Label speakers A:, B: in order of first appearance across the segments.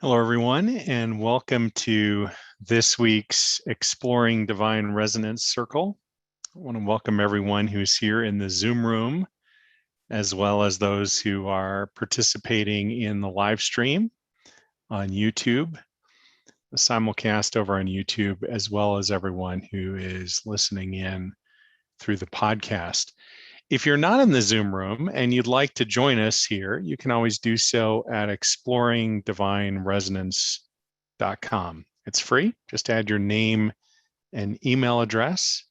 A: Hello, everyone, and welcome to this week's Exploring Divine Resonance Circle. I want to welcome everyone who's here in the Zoom room, as well as those who are participating in the live stream on YouTube, the simulcast over on YouTube, as well as everyone who is listening in through the podcast. If you're not in the Zoom room and you'd like to join us here, you can always do so at exploringdivineresonance.com. It's free. Just add your name and email address,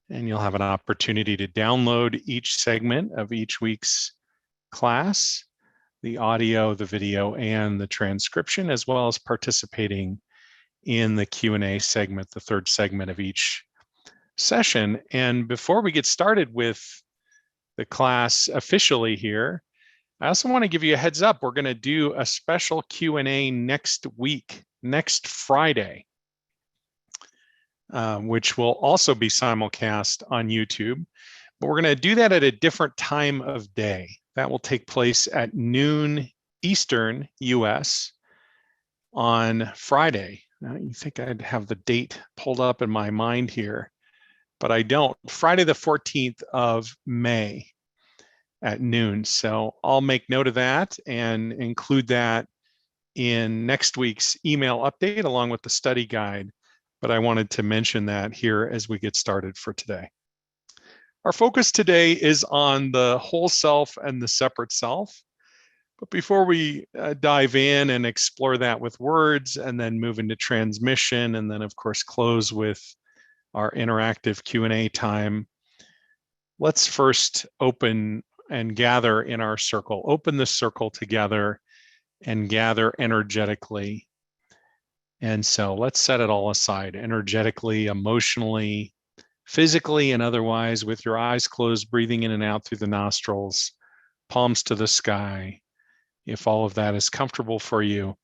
A: and you'll have an opportunity to download each segment of each week's class, the audio, the video, and the transcription, as well as participating in the Q&A segment, the third segment of each session. And before we get started with the class officially here, I also want to give you a heads up. We're going to do a special Q&A next week, next Friday, which will also be simulcast on YouTube. But we're going to do that at a different time of day. That will take place at noon Eastern US on Friday. Now, you think I'd have the date pulled up in my mind here, but I don't. Friday the 14th of May at noon. So I'll make note of that and include that in next week's email update along with the study guide. But I wanted to mention that here as we get started for today. Our focus today is on the whole self and the separate self. But before we dive in and explore that with words and then move into transmission and then of course close with our interactive Q&A time, let's first open and gather in our circle. Open the circle together and gather energetically. And so let's set it all aside energetically, emotionally, physically, and otherwise, with your eyes closed, breathing in and out through the nostrils, palms to the sky, if all of that is comfortable for you.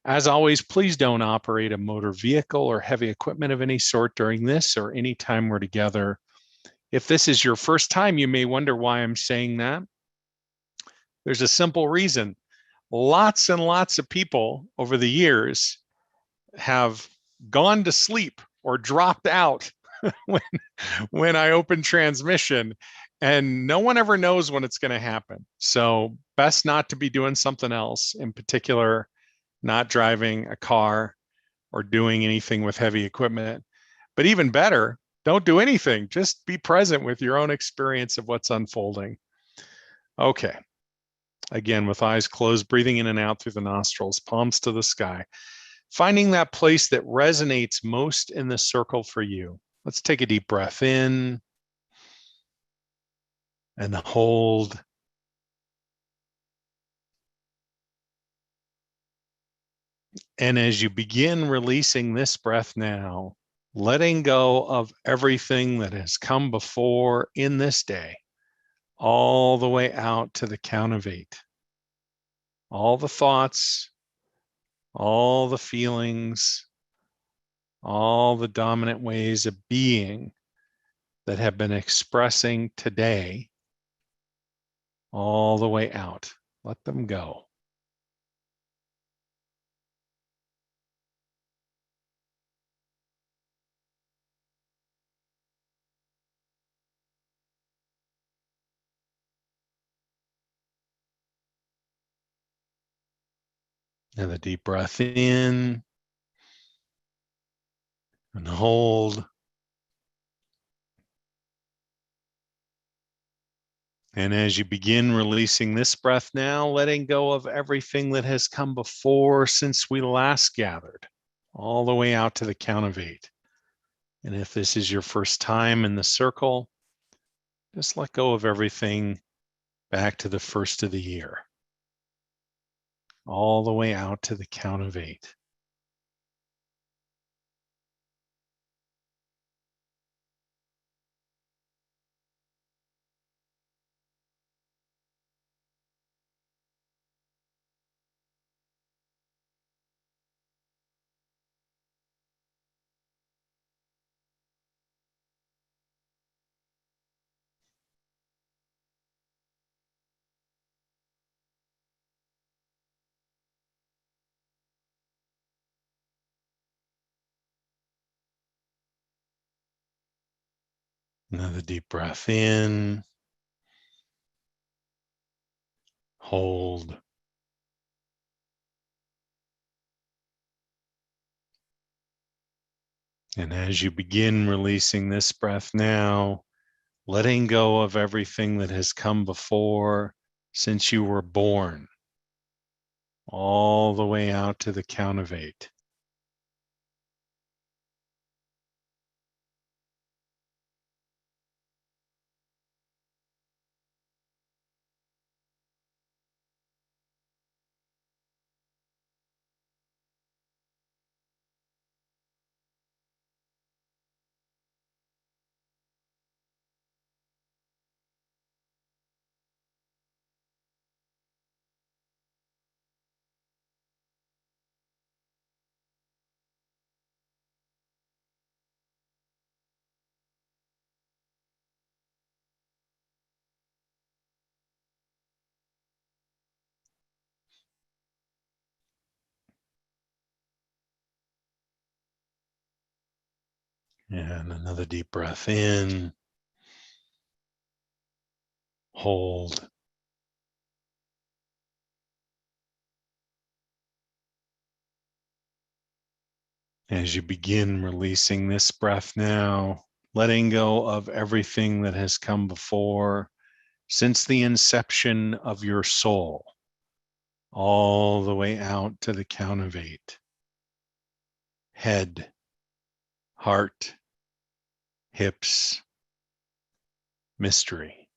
A: As always, please don't operate a motor vehicle or heavy equipment of any sort during this or any time we're together. If this is your first time, you may wonder why I'm saying that. There's a simple reason. Lots and lots of people over the years have gone to sleep or dropped out when I open transmission, and no one ever knows when it's going to happen. So best not to be doing something else, in particular, not driving a car or doing anything with heavy equipment. But even better, don't do anything. Just be present with your own experience of what's unfolding. Okay. Again, with eyes closed, breathing in and out through the nostrils, palms to the sky, finding that place that resonates most in the circle for you. Let's take a deep breath in and hold. And as you begin releasing this breath now, letting go of everything that has come before in this day, all the way out to the count of 8. All the thoughts, all the feelings, all the dominant ways of being that have been expressing today, all the way out. Let them go. And a deep breath in and hold. And as you begin releasing this breath now, letting go of everything that has come before since we last gathered, all the way out to the count of 8. And if this is your first time in the circle, just let go of everything back to the first of the year, all the way out to the count of 8. Another deep breath in. Hold. And as you begin releasing this breath now, letting go of everything that has come before since you were born, all the way out to the count of 8. And another deep breath in. Hold. As you begin releasing this breath now, letting go of everything that has come before since the inception of your soul, all the way out to the count of 8. Head, heart, hips, mystery.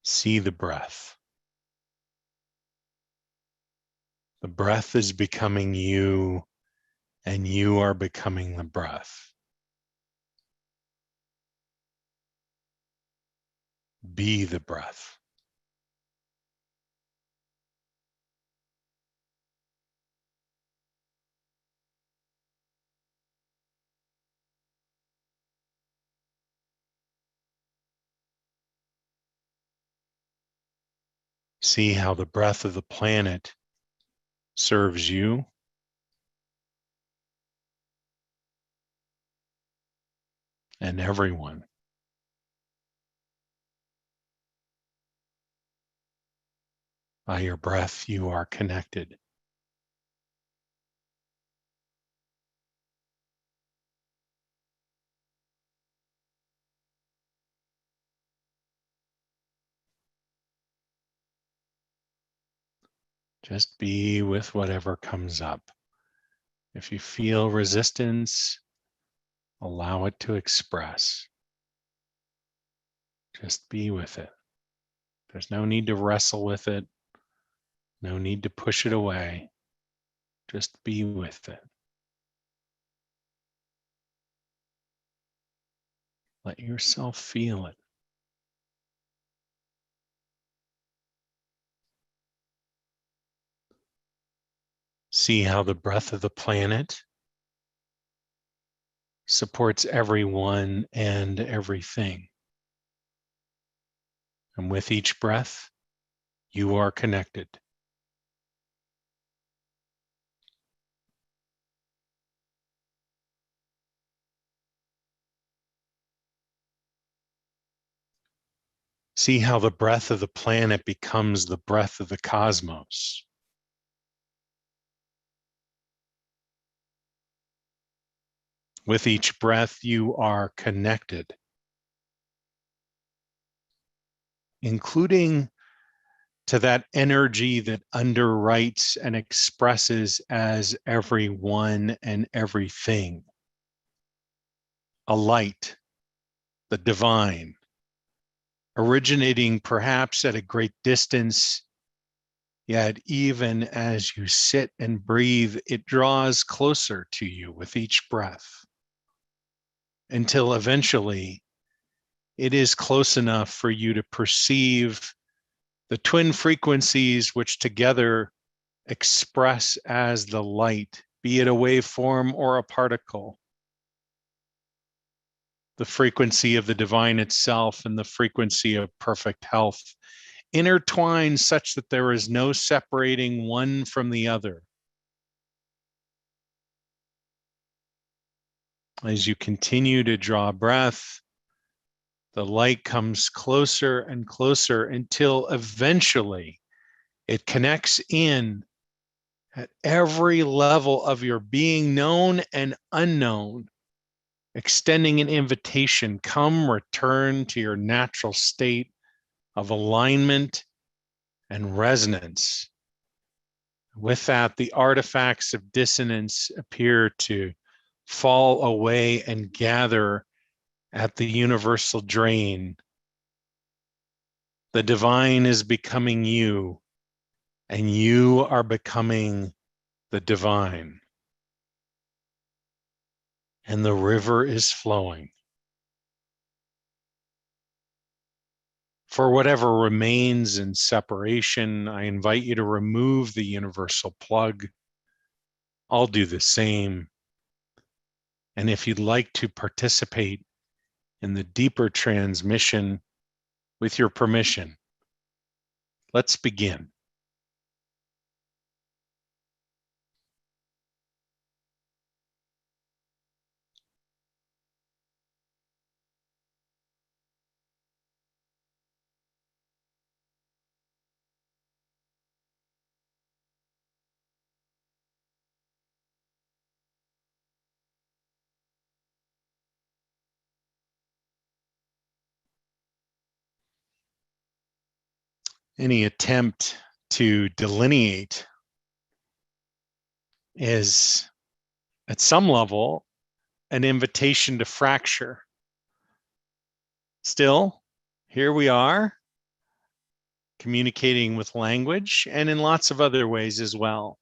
A: See the breath. The breath is becoming you, and you are becoming the breath. Be the breath. See how the breath of the planet serves you and everyone. By your breath, you are connected. Just be with whatever comes up. If you feel resistance, allow it to express. Just be with it. There's no need to wrestle with it. No need to push it away. Just be with it. Let yourself feel it. See how the breath of the planet supports everyone and everything. And with each breath, you are connected. See how the breath of the planet becomes the breath of the cosmos. With each breath, you are connected, including to that energy that underwrites and expresses as everyone and everything. A light the divine, originating perhaps at a great distance, yet even as you sit and breathe, it draws closer to you with each breath, until eventually it is close enough for you to perceive the twin frequencies which together express as the light, be it a waveform or a particle. The frequency of the divine itself and the frequency of perfect health intertwined such that there is no separating one from the other. As you continue to draw breath, the light comes closer and closer until eventually it connects in at every level of your being, known and unknown, extending an invitation. Come, return to your natural state of alignment and resonance. With that, the artifacts of dissonance appear to fall away and gather at the universal drain. The divine is becoming you, and you are becoming the divine. And the river is flowing. For whatever remains in separation, I invite you to remove the universal plug. I'll do the same. And if you'd like to participate in the deeper transmission, with your permission, let's begin. Any attempt to delineate is, at some level, an invitation to fracture. Still, here we are, communicating with language and in lots of other ways as well.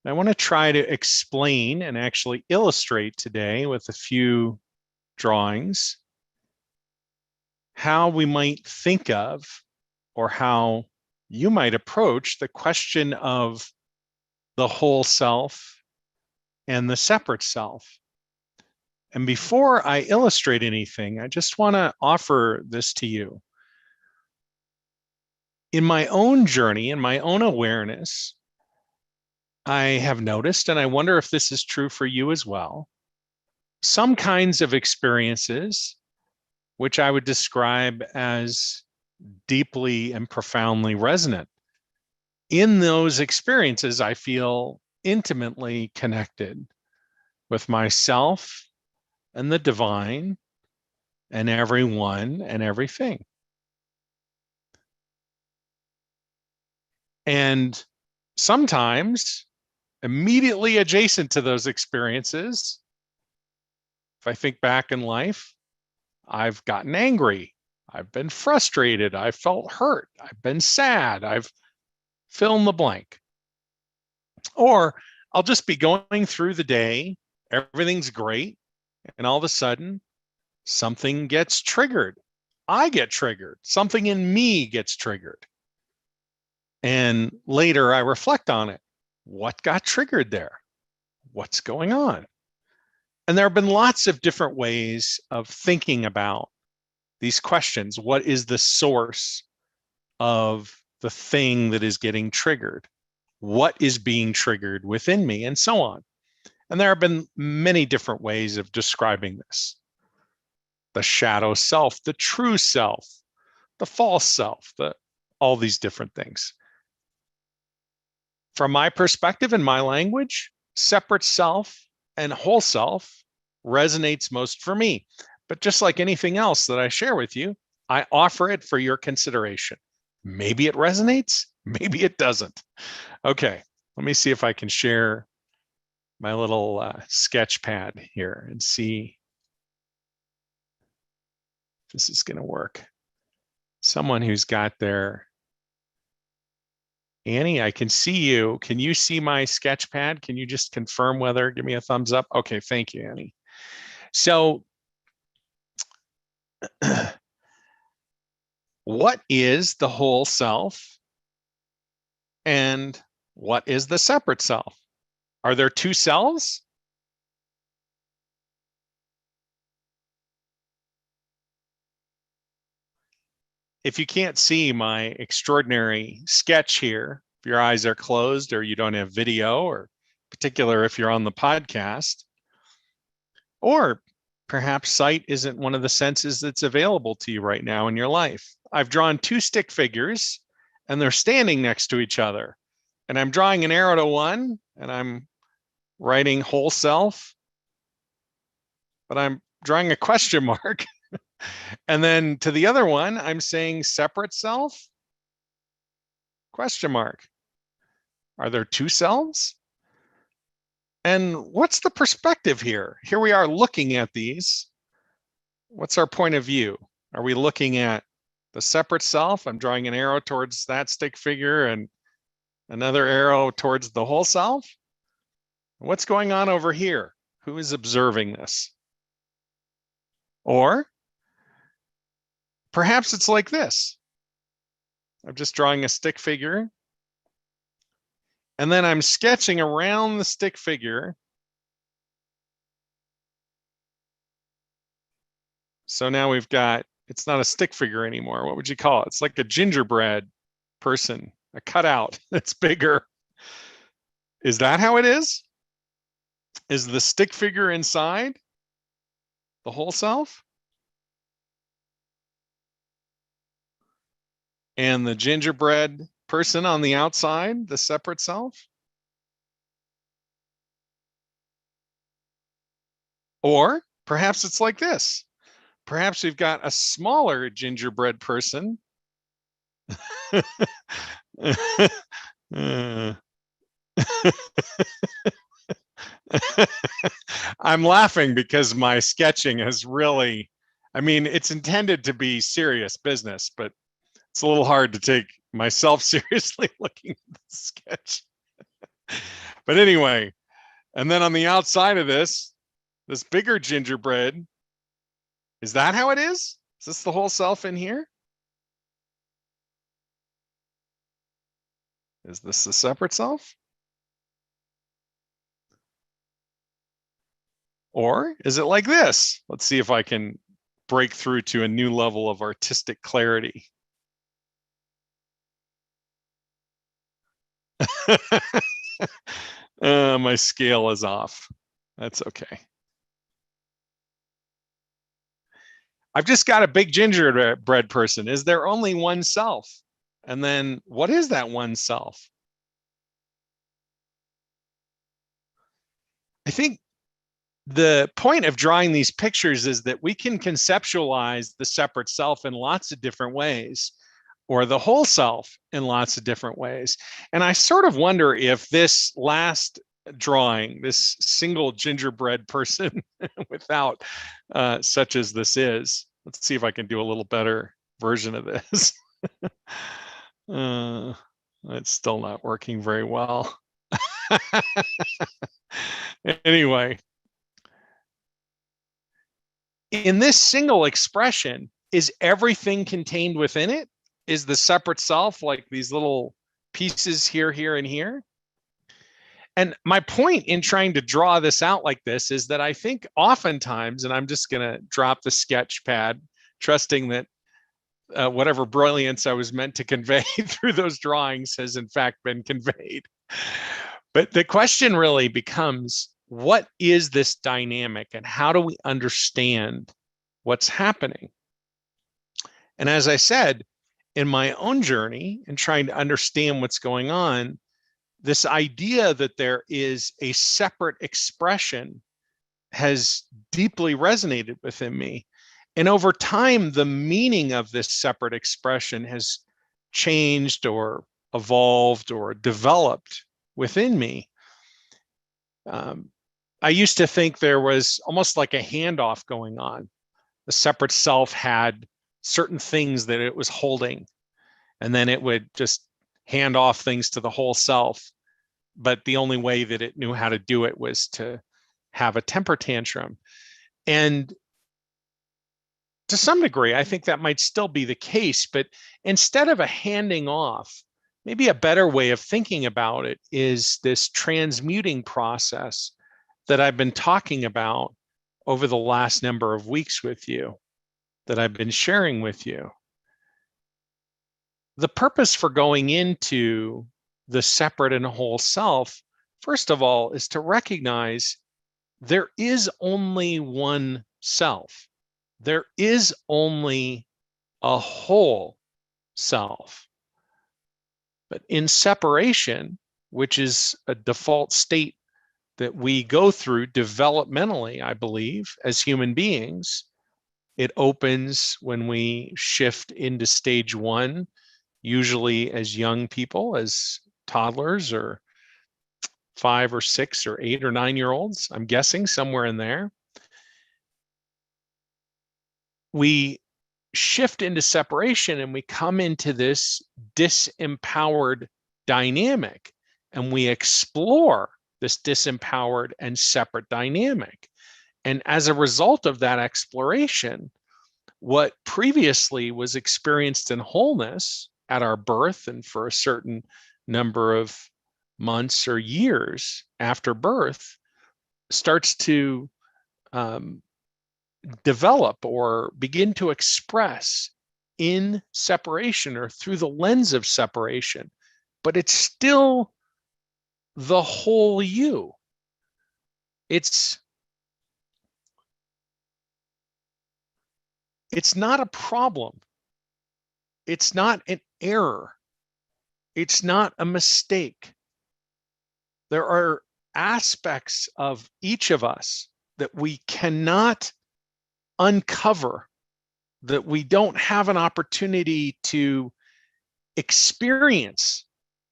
A: I want to try to explain and actually illustrate today with a few drawings how we might think of, or how you might approach, the question of the whole self and the separate self. And before I illustrate anything, I just want to offer this to you. In my own journey, in my own awareness, I have noticed, and I wonder if this is true for you as well, some kinds of experiences which I would describe as deeply and profoundly resonant. In those experiences, I feel intimately connected with myself and the divine and everyone and everything. And sometimes, immediately adjacent to those experiences, if I think back in life, I've gotten angry, I've been frustrated, I've felt hurt, I've been sad, I've fill in the blank. Or I'll just be going through the day, everything's great, and all of a sudden something gets triggered. I get triggered, something in me gets triggered. And later I reflect on it. What got triggered there? What's going on? And there have been lots of different ways of thinking about these questions. What is the source of the thing that is getting triggered? What is being triggered within me, and so on. And there have been many different ways of describing this. The shadow self, the true self, the false self, all these different things. From my perspective and my language, separate self and whole self resonates most for me. But just like anything else that I share with you, I offer it for your consideration. Maybe it resonates, maybe it doesn't. Okay, let me see if I can share my little sketch pad here and see this is going to work. Someone who's got their, Annie, I can see you. Can you see my sketch pad? Can you just confirm whether, give me a thumbs up? Okay, thank you, Annie. So what is the whole self and what is the separate self? Are there two selves? If you can't see my extraordinary sketch here, if your eyes are closed or you don't have video, or particular if you're on the podcast, or perhaps sight isn't one of the senses that's available to you right now in your life. I've drawn two stick figures and they're standing next to each other. And I'm drawing an arrow to one and I'm writing whole self, but I'm drawing a question mark. And then to the other one, I'm saying separate self, question mark. Are there two selves? And what's the perspective here? Here we are looking at these. What's our point of view? Are we looking at the separate self? I'm drawing an arrow towards that stick figure and another arrow towards the whole self. What's going on over here? Who is observing this? Or perhaps it's like this. I'm just drawing a stick figure. And then I'm sketching around the stick figure. So now we've got, it's not a stick figure anymore. What would you call it? It's like a gingerbread person, a cutout that's bigger. Is that how it is? Is the stick figure inside the whole self? And the gingerbread person on the outside, the separate self? Or perhaps it's like this. Perhaps we've got a smaller gingerbread person. I'm laughing because my sketching has really, I mean, it's intended to be serious business, but it's a little hard to take myself seriously looking at the sketch. But anyway, and then on the outside of this bigger gingerbread, is that how it is? Is this the whole self in here? Is this the separate self? Or is it like this? Let's see if I can break through to a new level of artistic clarity. My scale is off. That's okay. I've just got a big gingerbread person. Is there only one self? And then what is that one self? I think the point of drawing these pictures is that we can conceptualize the separate self in lots of different ways, or the whole self in lots of different ways. And I sort of wonder if this last drawing, this single gingerbread person without such as this is, let's see if I can do a little better version of this. It's still not working very well. Anyway, in this single expression, is everything contained within it? Is the separate self like these little pieces here, here, and here? And my point in trying to draw this out like this is that I think oftentimes, and I'm just going to drop the sketch pad, trusting that whatever brilliance I was meant to convey through those drawings has in fact been conveyed. But the question really becomes, what is this dynamic and how do we understand what's happening? And as I said, in my own journey and trying to understand what's going on, this idea that there is a separate expression has deeply resonated within me. And over time, the meaning of this separate expression has changed or evolved or developed within me. I used to think there was almost like a handoff going on, The separate self had certain things that it was holding, and then it would just hand off things to the whole self. But the only way that it knew how to do it was to have a temper tantrum. And to some degree, I think that might still be the case, but instead of a handing off, maybe a better way of thinking about it is this transmuting process that I've been talking about over the last number of weeks with you, that I've been sharing with you. The purpose for going into the separate and whole self, first of all, is to recognize there is only one self. There is only a whole self. But in separation, which is a default state that we go through developmentally, I believe, as human beings, it opens when we shift into stage one, usually as young people, as toddlers or 5 or 6 or 8 or 9-year-olds, I'm guessing somewhere in there. We shift into separation and we come into this disempowered dynamic, and we explore this disempowered and separate dynamic. And as a result of that exploration, what previously was experienced in wholeness at our birth and for a certain number of months or years after birth starts to develop or begin to express in separation or through the lens of separation, but it's still the whole you. It's not a problem. It's not an error. It's not a mistake. There are aspects of each of us that we cannot uncover, that we don't have an opportunity to experience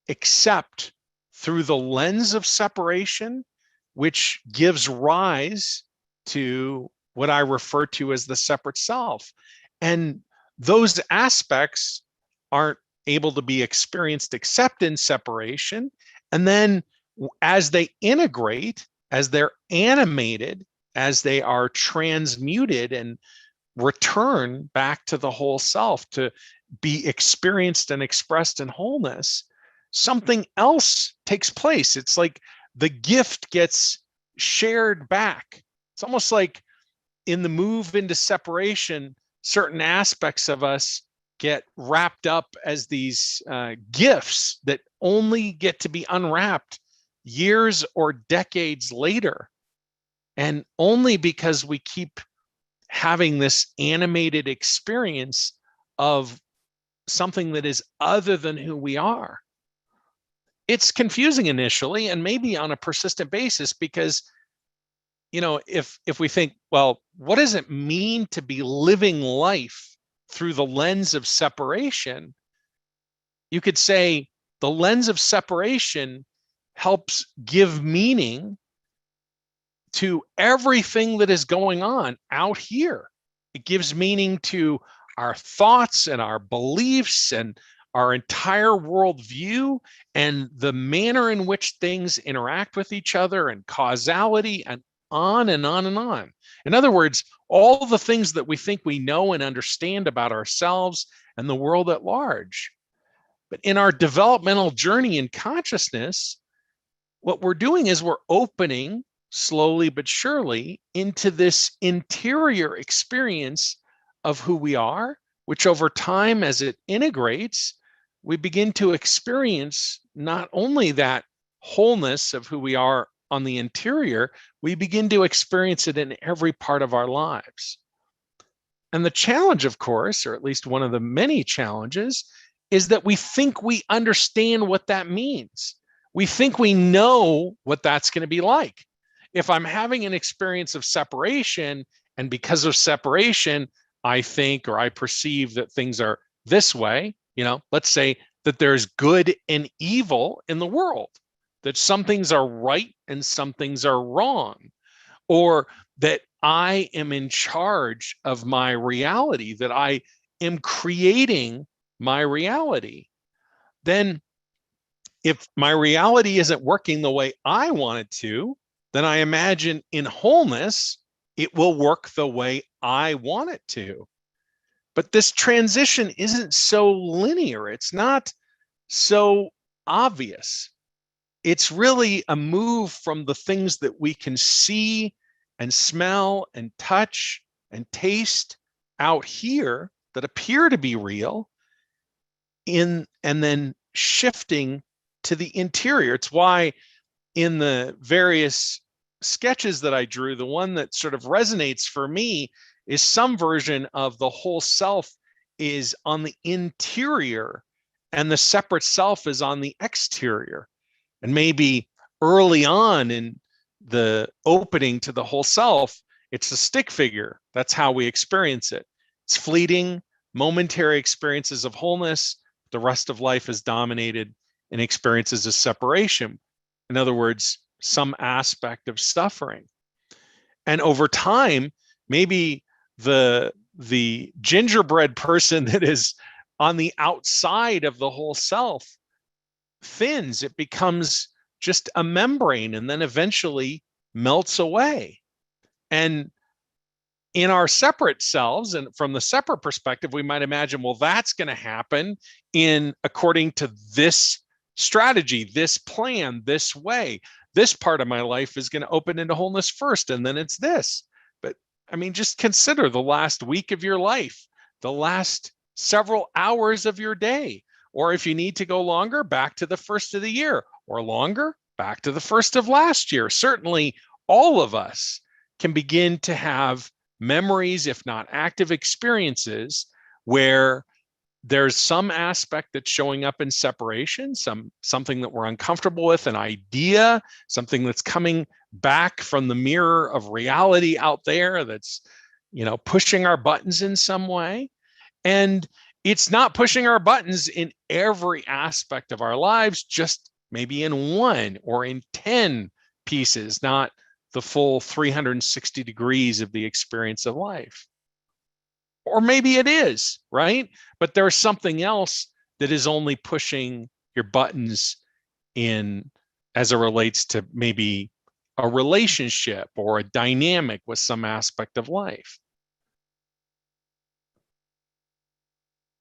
A: except through the lens of separation, which gives rise to what I refer to as the separate self. And those aspects aren't able to be experienced except in separation. And then as they integrate, as they're animated, as they are transmuted and return back to the whole self to be experienced and expressed in wholeness, something else takes place. It's like the gift gets shared back. It's almost like in the move into separation, certain aspects of us get wrapped up as these gifts that only get to be unwrapped years or decades later. And only because we keep having this animated experience of something that is other than who we are. It's confusing initially and maybe on a persistent basis because, you know, if we think, well, what does it mean to be living life through the lens of separation? You could say the lens of separation helps give meaning to everything that is going on out here. It gives meaning to our thoughts and our beliefs and our entire worldview and the manner in which things interact with each other and causality and on and on and on. In other words, all the things that we think we know and understand about ourselves and the world at large. But in our developmental journey in consciousness, what we're doing is we're opening slowly but surely into this interior experience of who we are, which over time, as it integrates, we begin to experience not only that wholeness of who we are on the interior, we begin to experience it in every part of our lives. And the challenge, of course, or at least one of the many challenges, is that we think we understand what that means. We think we know what that's going to be like. If I'm having an experience of separation, and because of separation, I think or I perceive that things are this way, you know, let's say that there's good and evil in the world, that some things are right and some things are wrong, or that I am in charge of my reality, that I am creating my reality, then if my reality isn't working the way I want it to, then I imagine in wholeness, it will work the way I want it to. But this transition isn't so linear. It's not so obvious. It's really a move from the things that we can see and smell and touch and taste out here that appear to be real and then shifting to the interior. It's why in the various sketches that I drew, the one that sort of resonates for me is some version of the whole self is on the interior and the separate self is on the exterior. And maybe early on in the opening to the whole self, it's a stick figure. That's how we experience it. It's fleeting, momentary experiences of wholeness. The rest of life is dominated in experiences of separation. In other words, some aspect of suffering. And over time, maybe the gingerbread person that is on the outside of the whole self thins. It becomes just a membrane and then eventually melts away. And in our separate selves, and from the separate perspective, we might imagine, well, that's going to happen in according to this strategy, this plan, this way. This part of my life is going to open into wholeness first, and then it's this. But I mean, just consider the last week of your life, the last several hours of your day, or if you need to go longer, back to the first of the year, or longer, back to the first of last year. Certainly, all of us can begin to have memories, if not active experiences, where there's some aspect that's showing up in separation, something that we're uncomfortable with, an idea, something that's coming back from the mirror of reality out there that's, pushing our buttons in some way. And it's not pushing our buttons in every aspect of our lives, just maybe in one or in 10 pieces, not the full 360 degrees of the experience of life. Or maybe it is, right? But there's something else that is only pushing your buttons in as it relates to maybe a relationship or a dynamic with some aspect of life.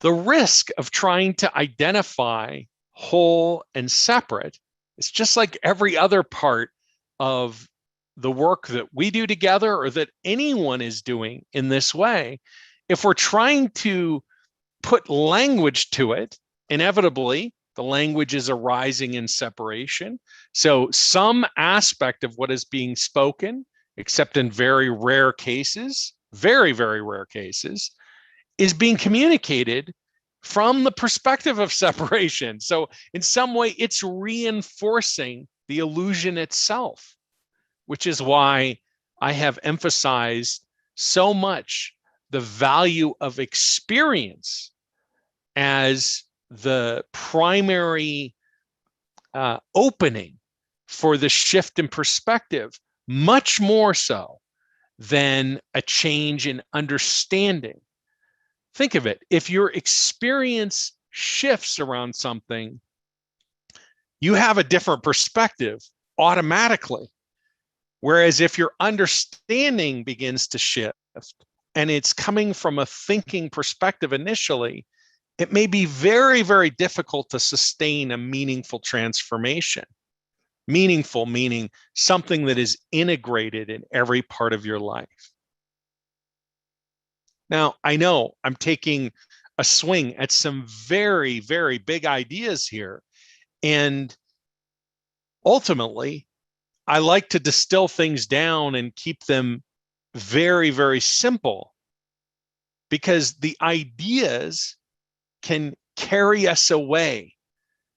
A: The risk of trying to identify whole and separate is just like every other part of the work that we do together or that anyone is doing in this way. If we're trying to put language to it, inevitably the language is arising in separation. So some aspect of what is being spoken, except in very rare cases, very, very rare cases, is being communicated from the perspective of separation. So in some way, it's reinforcing the illusion itself, which is why I have emphasized so much the value of experience as the primary opening for the shift in perspective, much more so than a change in understanding. Think of it. If your experience shifts around something, you have a different perspective automatically. Whereas if your understanding begins to shift and it's coming from a thinking perspective initially, it may be very, very difficult to sustain a meaningful transformation. Meaningful meaning something that is integrated in every part of your life. Now, I know I'm taking a swing at some very, very big ideas here. And ultimately, I like to distill things down and keep them very, very simple because the ideas can carry us away.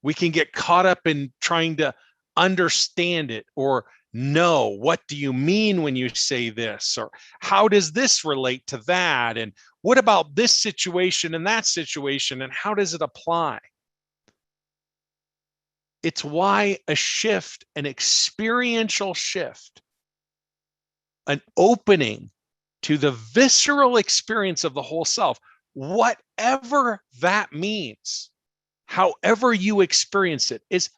A: We can get caught up in trying to understand it or know, what do you mean when you say this? Or how does this relate to that? And what about this situation and that situation? And how does it apply? It's why a shift, an experiential shift, an opening to the visceral experience of the whole self, whatever that means, however you experience it, is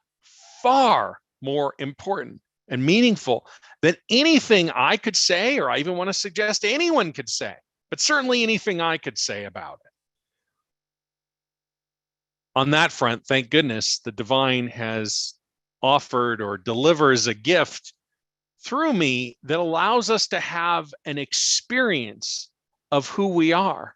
A: far more important and meaningful than anything I could say, or I even want to suggest anyone could say, but certainly anything I could say about it. On that front, thank goodness, the divine has offered or delivers a gift through me that allows us to have an experience of who we are.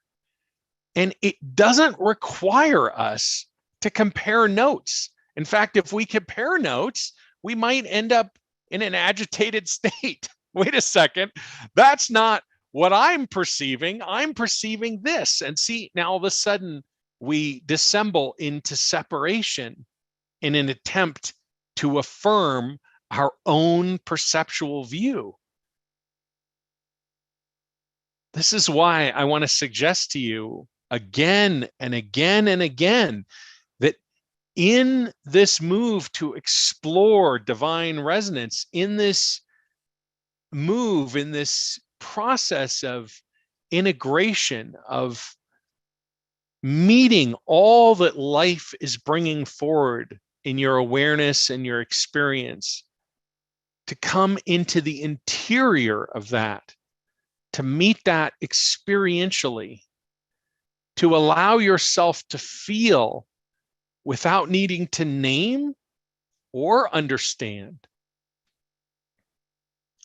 A: And it doesn't require us to compare notes. In fact, if we compare notes, we might end up in an agitated state. Wait a second, that's not what I'm perceiving. I'm perceiving this. And see, now all of a sudden we dissemble into separation in an attempt to affirm our own perceptual view. This is why I want to suggest to you again and again and again that in this move to explore divine resonance, in this move, in this process of integration, of meeting all that life is bringing forward in your awareness and your experience, to come into the interior of that, to meet that experientially, to allow yourself to feel without needing to name or understand,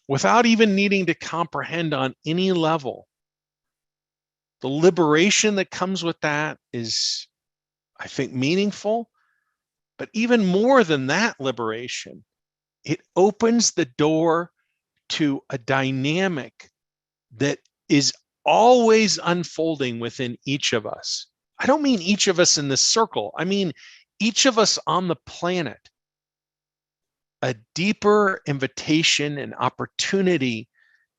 A: without even needing to comprehend on any level. The liberation that comes with that is, I think, meaningful. But even more than that liberation, it opens the door to a dynamic that is always unfolding within each of us. I don't mean each of us in this circle. I mean each of us on the planet. A deeper invitation and opportunity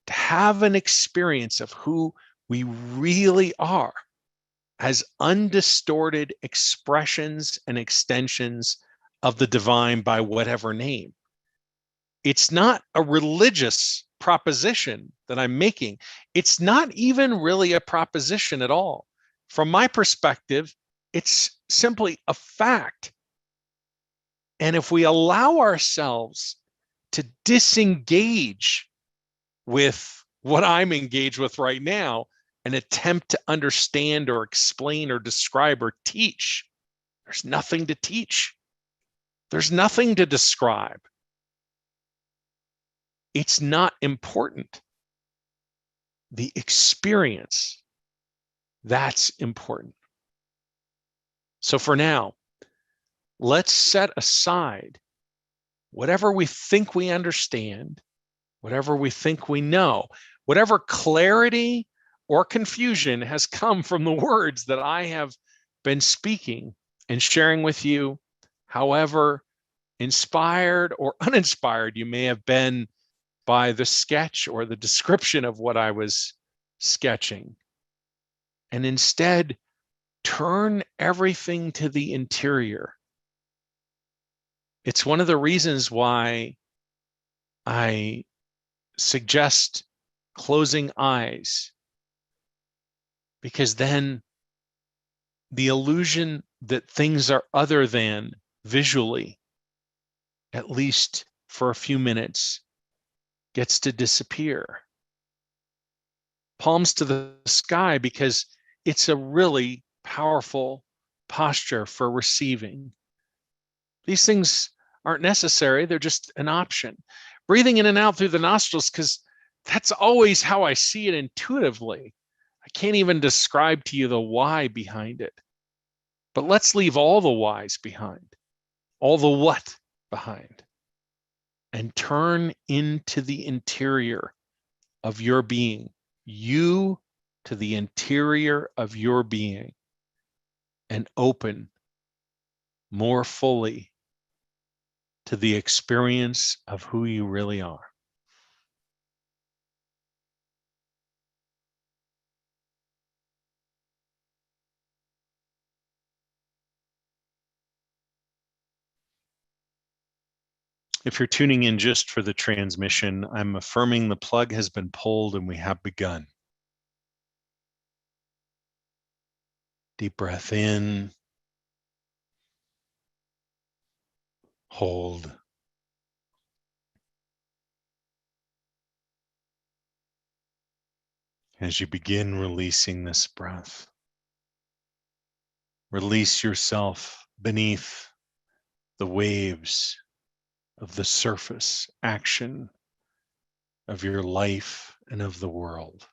A: to have an experience of who we really are as undistorted expressions and extensions of the divine by whatever name. It's not a religious proposition that I'm making. It's not even really a proposition at all. From my perspective, it's simply a fact. And if we allow ourselves to disengage with what I'm engaged with right now and attempt to understand or explain or describe or teach, there's nothing to teach. There's nothing to describe. It's not important. The experience, that's important. So for now, let's set aside whatever we think we understand, whatever we think we know, whatever clarity or confusion has come from the words that I have been speaking and sharing with you, however inspired or uninspired you may have been by the sketch or the description of what I was sketching. And instead, turn everything to the interior. It's one of the reasons why I suggest closing eyes, because then the illusion that things are other than visually, at least for a few minutes, gets to disappear. Palms to the sky, because it's a really powerful posture for receiving. These things aren't necessary, they're just an option. Breathing in and out through the nostrils, because that's always how I see it intuitively. I can't even describe to you the why behind it. But let's leave all the whys behind, all the what behind, and turn into the interior of your being, you to the interior of your being, and open more fully to the experience of who you really are. If you're tuning in just for the transmission, I'm affirming the plug has been pulled and we have begun. Deep breath in, hold. As you begin releasing this breath, release yourself beneath the waves of the surface action of your life and of the world.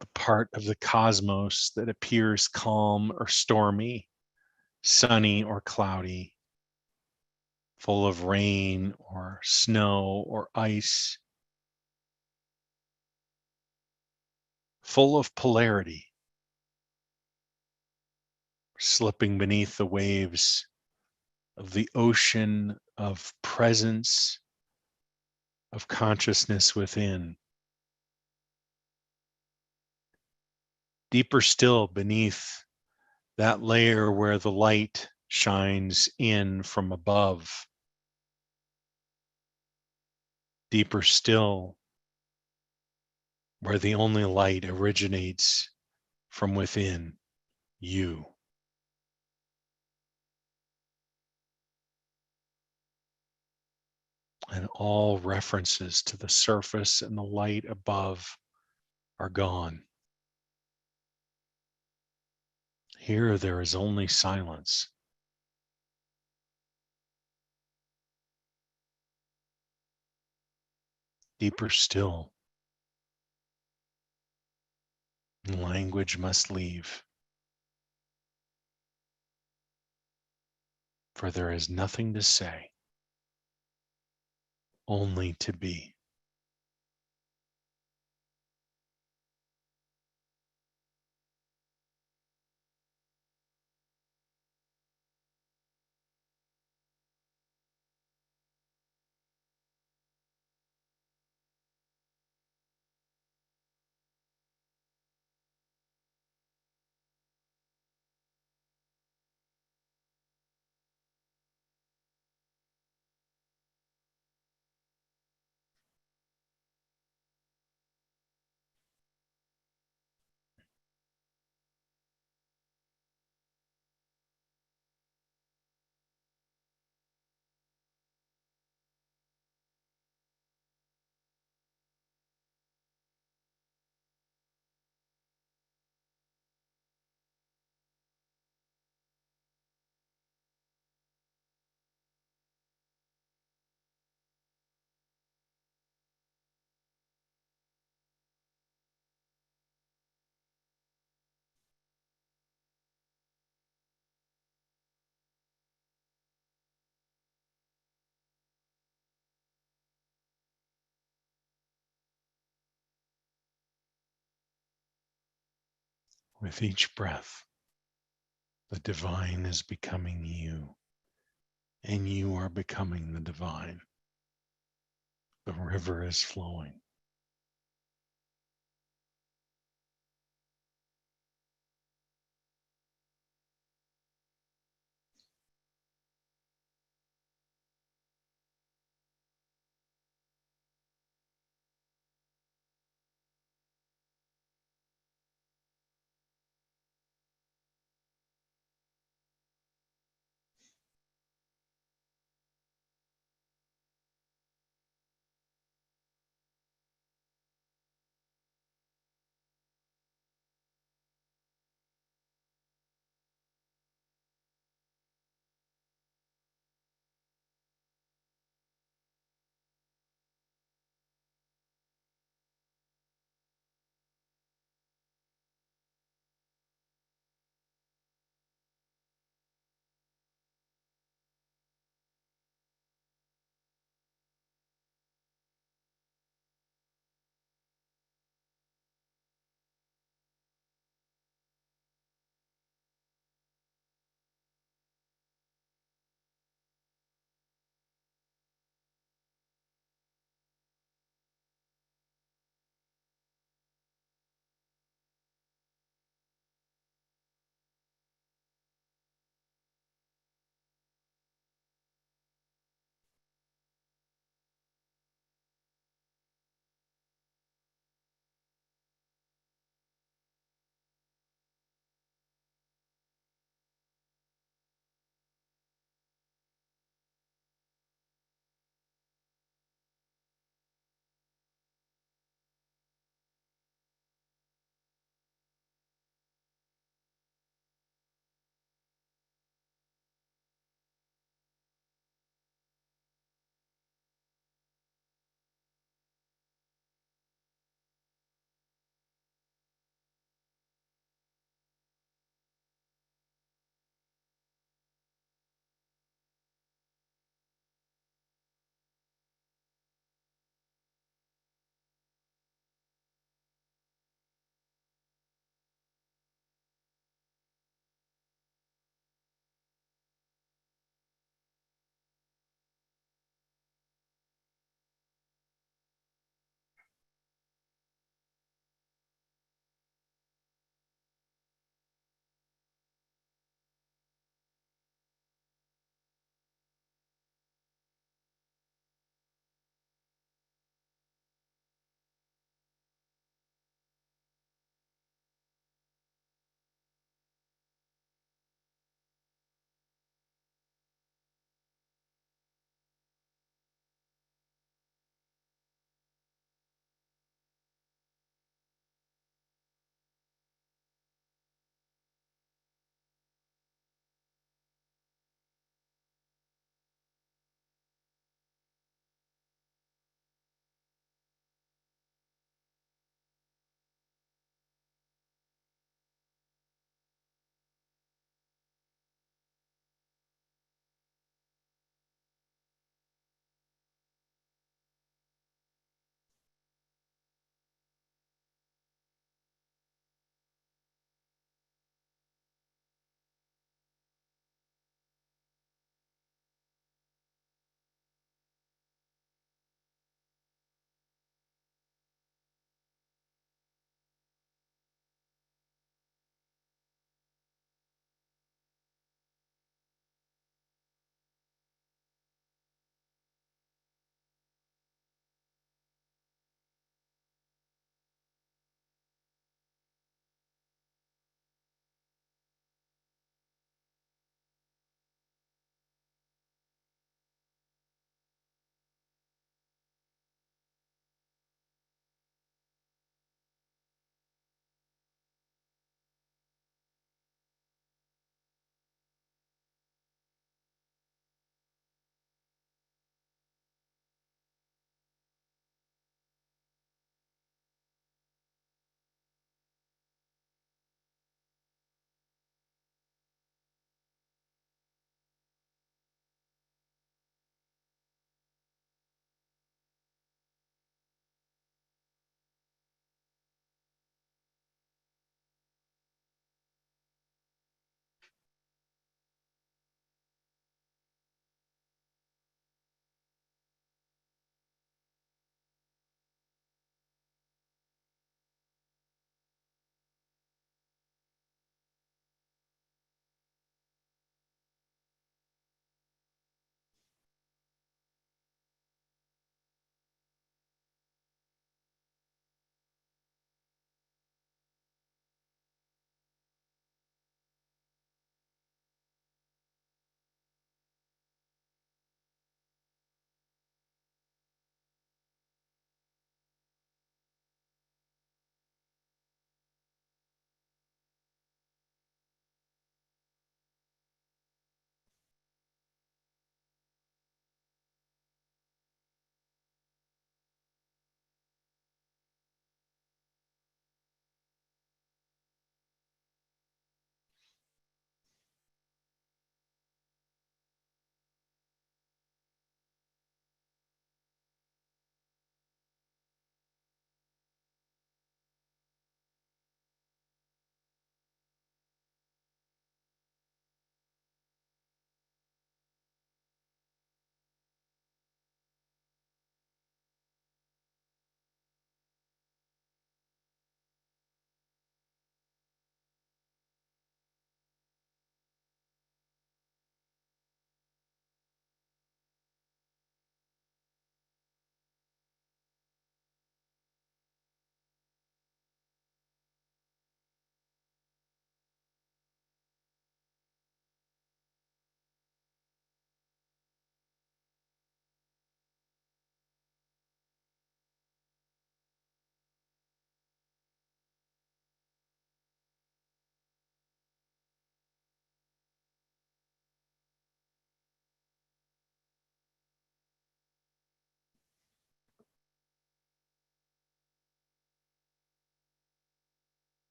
A: The part of the cosmos that appears calm or stormy, sunny or cloudy, full of rain or snow or ice, full of polarity, slipping beneath the waves of the ocean of presence, of consciousness within. Deeper still beneath that layer where the light shines in from above. Deeper still where the only light originates from within you. And all references to the surface and the light above are gone. Here there is only silence. Deeper still, language must leave, for there is nothing to say, only to be. With each breath, the divine is becoming you, and you are becoming the divine. The river is flowing.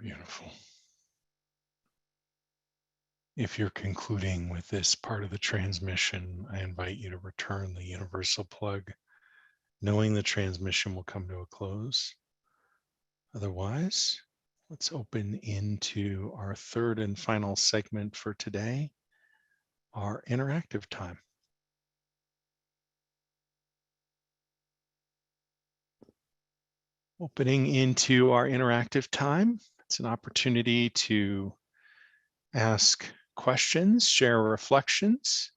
A: Beautiful. If you're concluding with this part of the transmission, I invite you to return the universal plug, knowing the transmission will come to a close. Otherwise, let's open into our third and final segment for today, our interactive time. Opening into our interactive time, it's an opportunity to ask questions, share reflections.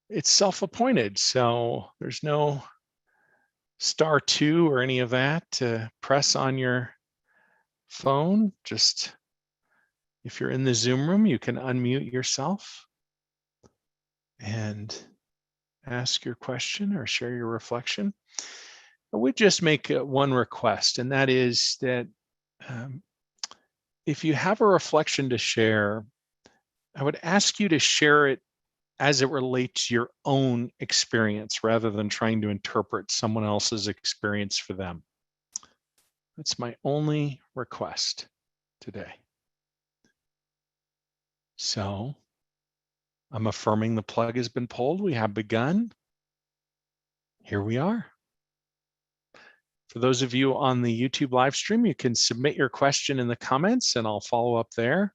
A: It's self-appointed, so there's no *2 or any of that to press on your phone. Just if you're in the Zoom room, you can unmute yourself and ask your question or share your reflection. I would just make one request, and that is that if you have a reflection to share, I would ask you to share it as it relates to your own experience rather than trying to interpret someone else's experience for them. That's my only request today. So I'm affirming the plug has been pulled. We have begun. Here we are. For those of you on the YouTube live stream, you can submit your question in the comments and I'll follow up there.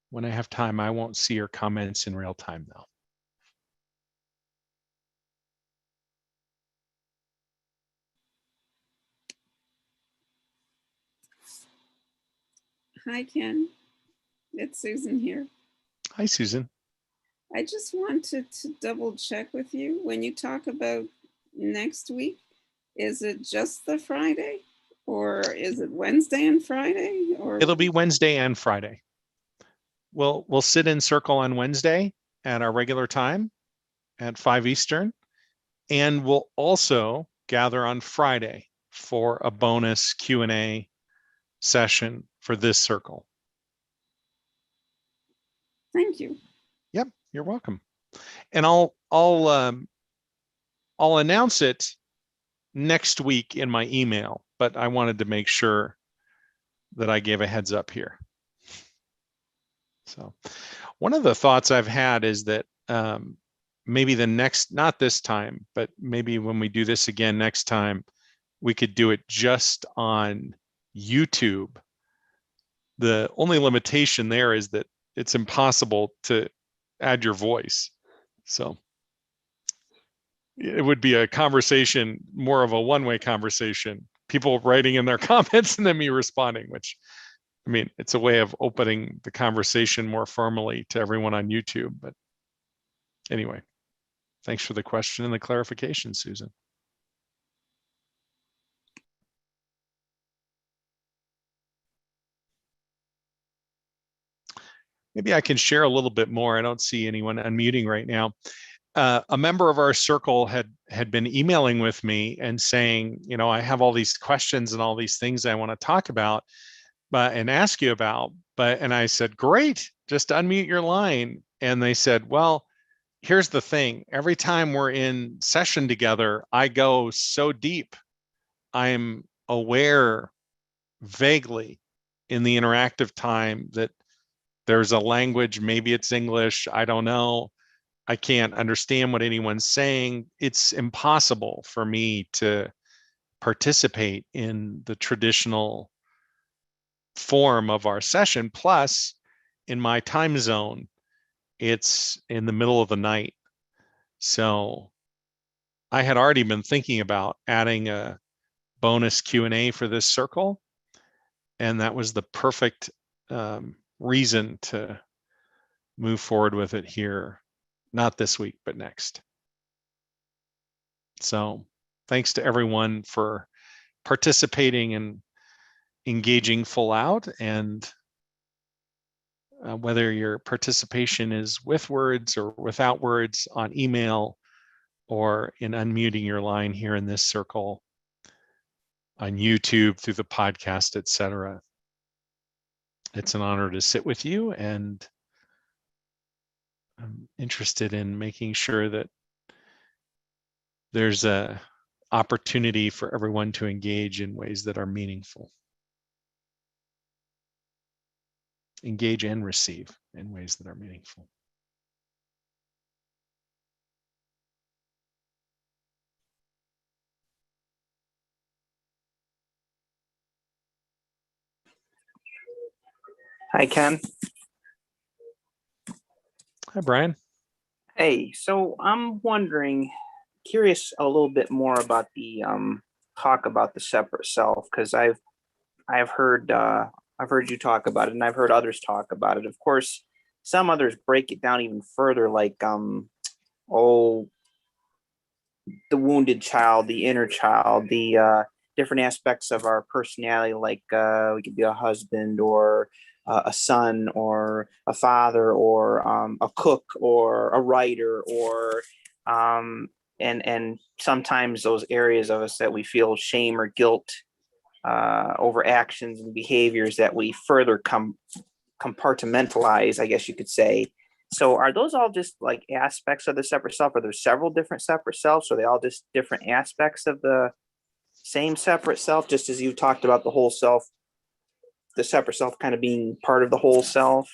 A: When I have time, I won't see your comments in real time though.
B: Hi, Ken. It's Susan here.
A: Hi, Susan.
B: I just wanted to double check with you. When you talk about next week, is it just the Friday or is it Wednesday and Friday? Or
A: It'll be Wednesday and Friday. We'll sit in circle on Wednesday at our regular time at 5 Eastern, and we'll also gather on Friday for a bonus Q&A session for this circle.
B: Thank you.
A: Yep, you're welcome. And I'll announce it next week in my email, but I wanted to make sure that I gave a heads up here. So one of the thoughts I've had is that maybe the next, not this time, but maybe when we do this again next time, we could do it just on YouTube. The only limitation there is that it's impossible to add your voice. So it would be a conversation, more of a one-way conversation, people writing in their comments and then me responding, which, I mean, it's a way of opening the conversation more formally to everyone on YouTube. But anyway, thanks for the question and the clarification, Susan. Maybe I can share a little bit more. I don't see anyone unmuting right now. A member of our circle had been emailing with me and saying, you know, I have all these questions and all these things I want to talk about, and ask you about. And I said, great, just unmute your line. And they said, well, here's the thing. Every time we're in session together, I go so deep. I'm aware vaguely in the interactive time that there's a language, maybe it's English, I don't know. I can't understand what anyone's saying. It's impossible for me to participate in the traditional form of our session. Plus, in my time zone, it's in the middle of the night. So I had already been thinking about adding a bonus Q&A for this circle. And that was the perfect reason to move forward with it here, not this week, but next. So thanks to everyone for participating and engaging full out. And whether your participation is with words or without words on email or in unmuting your line here in this circle, on YouTube, through the podcast, etc. It's an honor to sit with you, and I'm interested in making sure that there's a opportunity for everyone to engage in ways that are meaningful. engage and receive in ways that are meaningful.
C: Hi, Ken.
A: Hi, Brian.
C: Hey, so I'm curious a little bit more about the talk about the separate self, because I've heard you talk about it, and I've heard others talk about it. Of course, some others break it down even further, like oh, the wounded child, the inner child, the different aspects of our personality, like we could be a husband or a son or a father or a cook or a writer or and sometimes those areas of us that we feel shame or guilt over actions and behaviors that we further compartmentalize, I guess you could say. So are those all just like aspects of the separate self? Are there several different separate selves? Are they all just different aspects of the same separate self, just as you talked about the whole self, the separate self kind of being part of the whole self?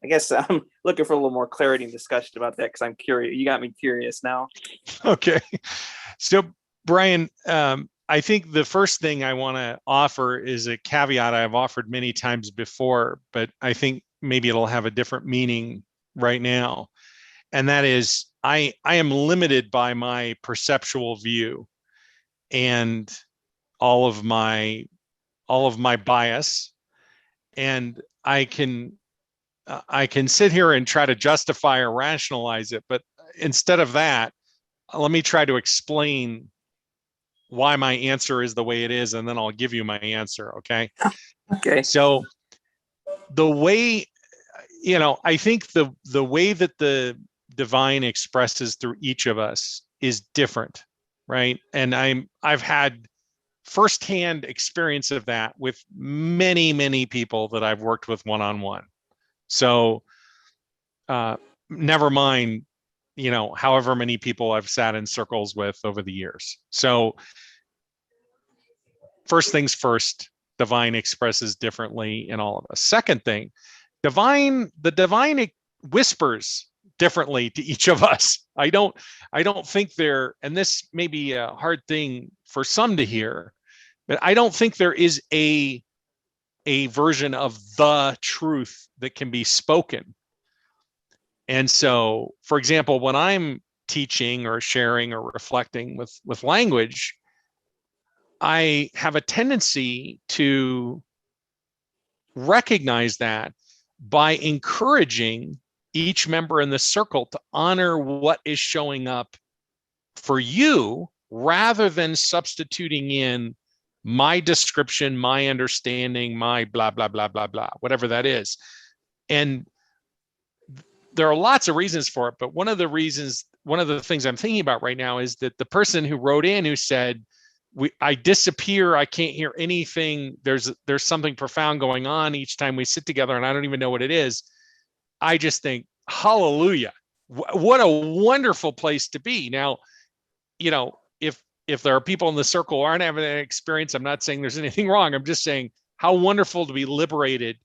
C: I guess I'm looking for a little more clarity and discussion about that, because I'm curious. You got me curious now.
A: Okay. So, Brian, I think the first thing I want to offer is a caveat I've offered many times before, but I think maybe it'll have a different meaning right now. And that is, I am limited by my perceptual view and all of my bias. And I can sit here and try to justify or rationalize it, but instead of that, let me try to explain why my answer is the way it is, and then I'll give you my answer. Okay.
C: Okay.
A: So the way, I think the way that the divine expresses through each of us is different, right? And I've had firsthand experience of that with many, many people that I've worked with one-on-one. So never mind, however many people I've sat in circles with over the years. So first things first, divine expresses differently in all of us. Second thing, the divine whispers differently to each of us. I don't think and this may be a hard thing for some to hear, but I don't think there is a version of the truth that can be spoken. And so, for example, when I'm teaching or sharing or reflecting with language, I have a tendency to recognize that by encouraging each member in the circle to honor what is showing up for you, rather than substituting in my description, my understanding, my blah, blah, blah, blah, blah, whatever that is. And there are lots of reasons for it, but one of the things I'm thinking about right now is that the person who wrote in who said, I disappear, I can't hear anything, there's something profound going on each time we sit together and I don't even know what it is. I just think, hallelujah, what a wonderful place to be. Now, if there are people in the circle who aren't having that experience, I'm not saying there's anything wrong. I'm just saying how wonderful to be liberated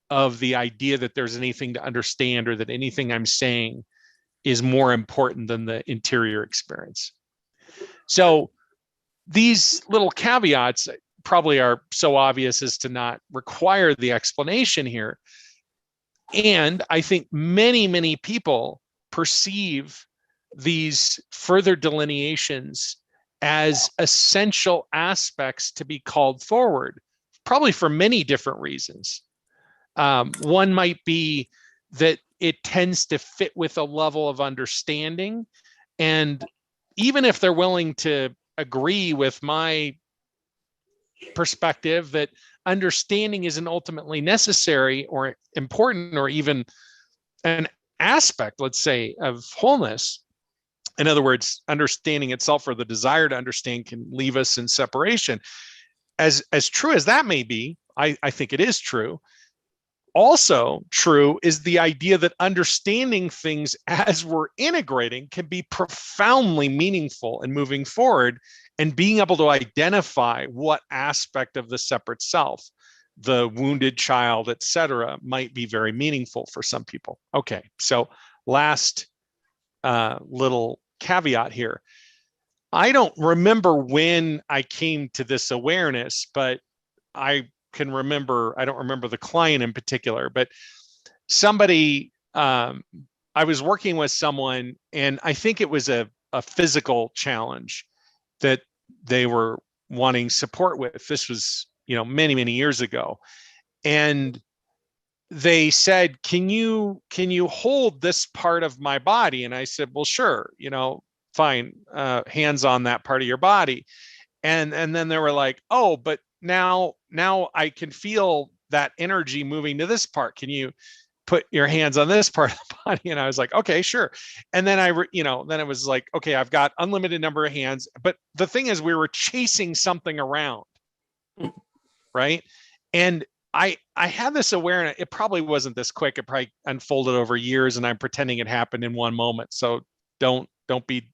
A: of the idea that there's anything to understand or that anything I'm saying is more important than the interior experience. So these little caveats probably are so obvious as to not require the explanation here. And I think many, many people perceive these further delineations as essential aspects to be called forward, probably for many different reasons. One might be that it tends to fit with a level of understanding. And even if they're willing to agree with my perspective that understanding isn't ultimately necessary or important or even an aspect, let's say, of wholeness. In other words, understanding itself or the desire to understand can leave us in separation. As true as that may be, I think it is true. Also true is the idea that understanding things as we're integrating can be profoundly meaningful and moving forward, and being able to identify what aspect of the separate self the wounded child, etc., might be very meaningful for some people. Okay, so last little caveat here. I don't remember when I came to this awareness, but I can remember, I don't remember the client in particular, but somebody, I was working with someone, and I think it was a physical challenge that they were wanting support with. This was, many, many years ago. And they said, can you hold this part of my body? And I said, well, sure, fine, hands on that part of your body. And then they were like, oh, but now I can feel that energy moving to this part. Can you put your hands on this part of the body? And I was like, okay, sure. And then then it was like, okay, I've got unlimited number of hands. But the thing is, we were chasing something around, right? And I had this awareness. It probably wasn't this quick. It probably unfolded over years, and I'm pretending it happened in one moment. So don't be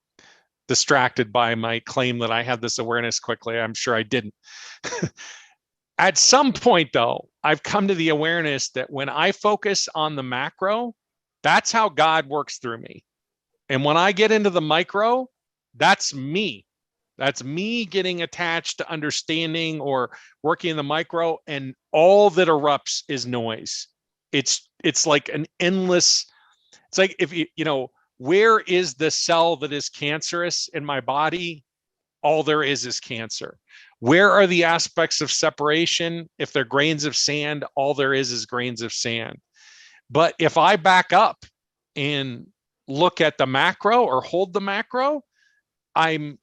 A: distracted by my claim that I had this awareness quickly. I'm sure I didn't. At some point, though, I've come to the awareness that when I focus on the macro, that's how God works through me. And when I get into the micro, that's me. That's me getting attached to understanding or working in the micro, and all that erupts is noise. It's like an endless, it's like if where is the cell that is cancerous in my body? All there is cancer. Where are the aspects of separation? If they're grains of sand, all there is grains of sand. But if I back up and look at the macro or hold the macro, I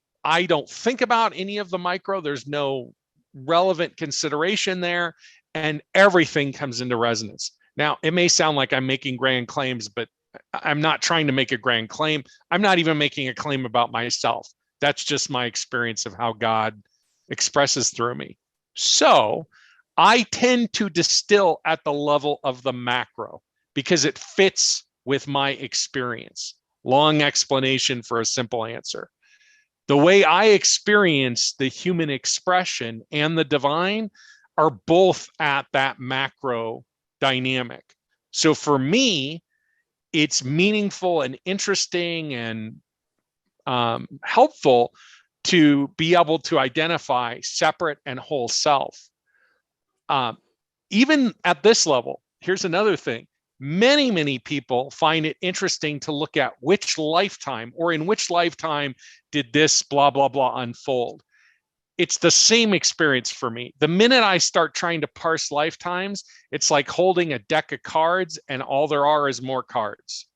A: don't think about any of the micro. There's no relevant consideration there, and everything comes into resonance. Now, it may sound like I'm making grand claims, but I'm not trying to make a grand claim. I'm not even making a claim about myself. That's just my experience of how God expresses through me. So I tend to distill at the level of the macro because it fits with my experience. Long explanation for a simple answer. The way I experience the human expression and the divine are both at that macro dynamic. So for me, it's meaningful and interesting and helpful to be able to identify separate and whole self. Even at this level, here's another thing. Many, many people find it interesting to look at which lifetime or in which lifetime did this blah, blah, blah unfold. It's the same experience for me. The minute I start trying to parse lifetimes, it's like holding a deck of cards and all there are is more cards.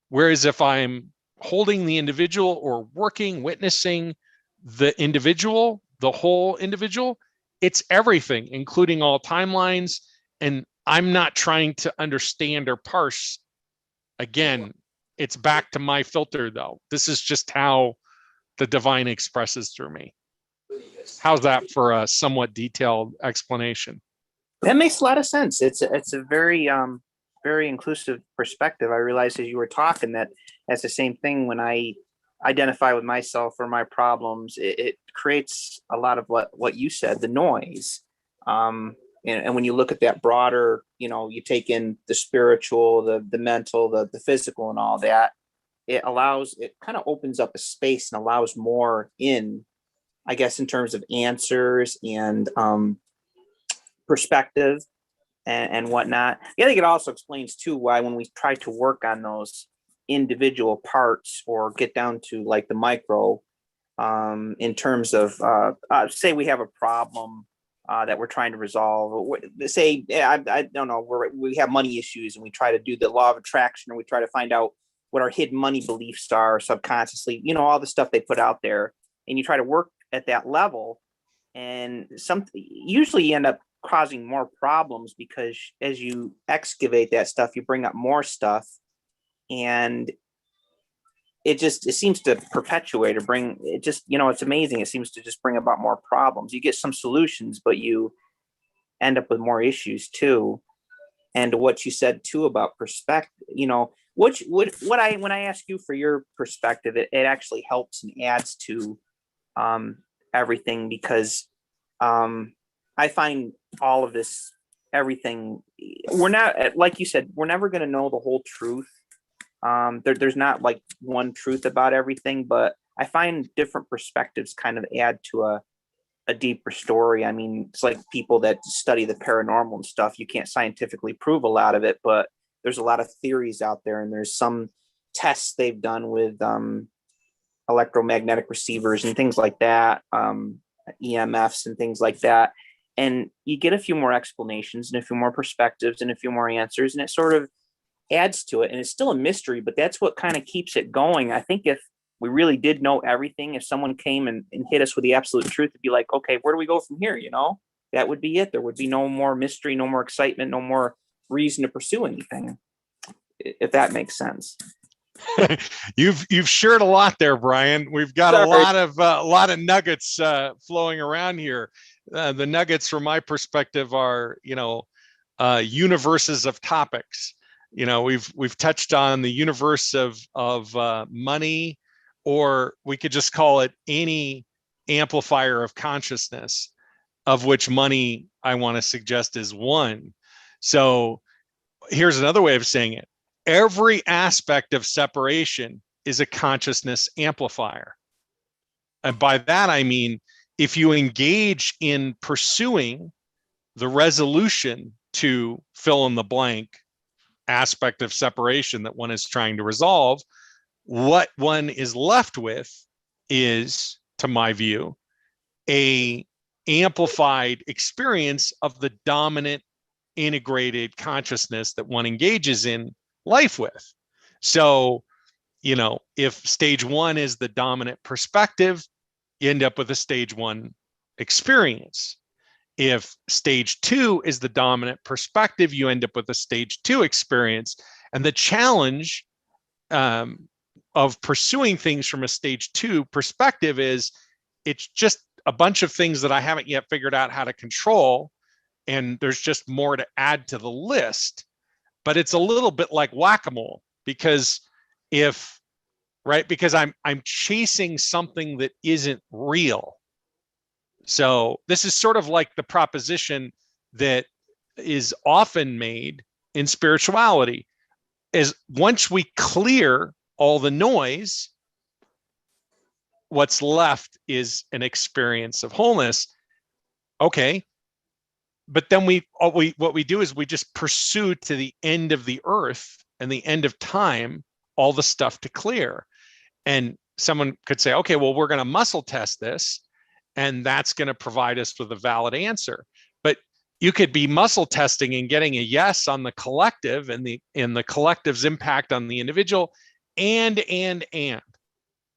A: Whereas if I'm holding the individual or working, witnessing the individual, the whole individual, it's everything, including all timelines. And I'm not trying to understand or parse. Again, it's back to my filter, though. This is just how the divine expresses through me. How's that for a somewhat detailed explanation?
C: That makes a lot of sense. It's a very very inclusive perspective. I realized as you were talking that that's the same thing when I identify with myself or my problems. It creates a lot of what you said, the noise. And when you look at that broader, you take in the spiritual, the mental, the physical, and all that. It kind of opens up a space and allows more in, I guess, in terms of answers and perspective and whatnot. I think it also explains too why when we try to work on those individual parts or get down to like the micro, in terms of say we have a problem that we're trying to resolve. Say, I don't know, we have money issues and we try to do the law of attraction, or we try to find out what our hidden money beliefs are subconsciously, all the stuff they put out there, and you try to work at that level, and usually you end up causing more problems because as you excavate that stuff, you bring up more stuff, and it seems to perpetuate or bring it. Just it's amazing. It seems to just bring about more problems. You get some solutions, but you end up with more issues too. And what you said too about perspective, when I ask you for your perspective, it actually helps and adds to everything, because I find all of this everything. We're not, like you said, we're never going to know the whole truth. There's not like one truth about everything, but I find different perspectives kind of add to a deeper story. I mean, it's like people that study the paranormal and stuff. You can't scientifically prove a lot of it, but there's a lot of theories out there, and there's some tests they've done with electromagnetic receivers and things like that, EMFs and things like that. And you get a few more explanations and a few more perspectives and a few more answers, and it sort of adds to it. And it's still a mystery, but that's what kind of keeps it going. I think if we really did know everything, if someone came and hit us with the absolute truth, it'd be like, okay, where do we go from here? You know, that would be it. There would be no more mystery, no more excitement, no more reason to pursue anything, if that makes sense.
A: You've shared a lot there, Brian. We've got a lot of nuggets flowing around here. The nuggets, from my perspective, are universes of topics. We've touched on the universe of money, or we could just call it any amplifier of consciousness, of which money, I want to suggest, is one. So here's another way of saying it. Every aspect of separation is a consciousness amplifier. And by that, I mean, if you engage in pursuing the resolution to fill in the blank aspect of separation that one is trying to resolve, what one is left with is, to my view, a amplified experience of the dominant integrated consciousness that one engages in life with. So, if stage one is the dominant perspective, you end up with a stage one experience. If stage two is the dominant perspective, you end up with a stage two experience. And the challenge of pursuing things from a stage two perspective is it's just a bunch of things that I haven't yet figured out how to control. And there's just more to add to the list. But it's a little bit like whack-a-mole, because I'm chasing something that isn't real. So this is sort of like the proposition that is often made in spirituality, is once we clear all the noise, what's left is an experience of wholeness. Okay. But then what we do is we just pursue to the end of the earth and the end of time, all the stuff to clear. And someone could say, okay, well, we're going to muscle test this, and that's going to provide us with a valid answer. But you could be muscle testing and getting a yes on the collective and the collective's impact on the individual. And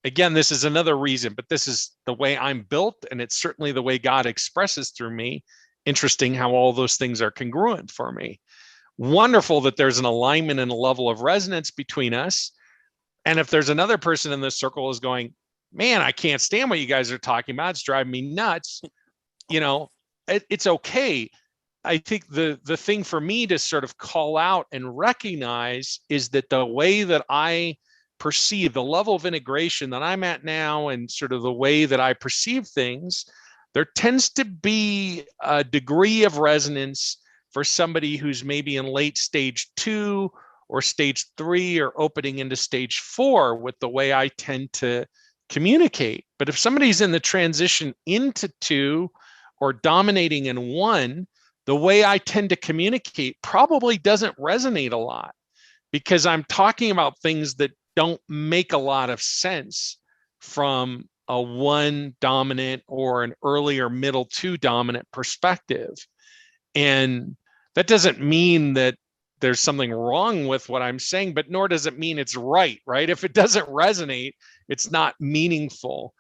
A: again, this is another reason, but this is the way I'm built, and it's certainly the way God expresses through me. Interesting how all those things are congruent for me. Wonderful that there's an alignment and a level of resonance between us. And if there's another person in this circle is going, man, I can't stand what you guys are talking about, it's driving me nuts, it's okay. I think the thing for me to sort of call out and recognize is that the way that I perceive the level of integration that I'm at now, and sort of the way that I perceive things, there tends to be a degree of resonance for somebody who's maybe in late stage 2 or stage 3 or opening into stage 4 with the way I tend to communicate. But if somebody's in the transition into 2 or dominating in 1, the way I tend to communicate probably doesn't resonate a lot, because I'm talking about things that don't make a lot of sense from a 1 dominant or an early or middle 2 dominant perspective. And that doesn't mean that there's something wrong with what I'm saying, but nor does it mean it's right? If it doesn't resonate, it's not meaningful.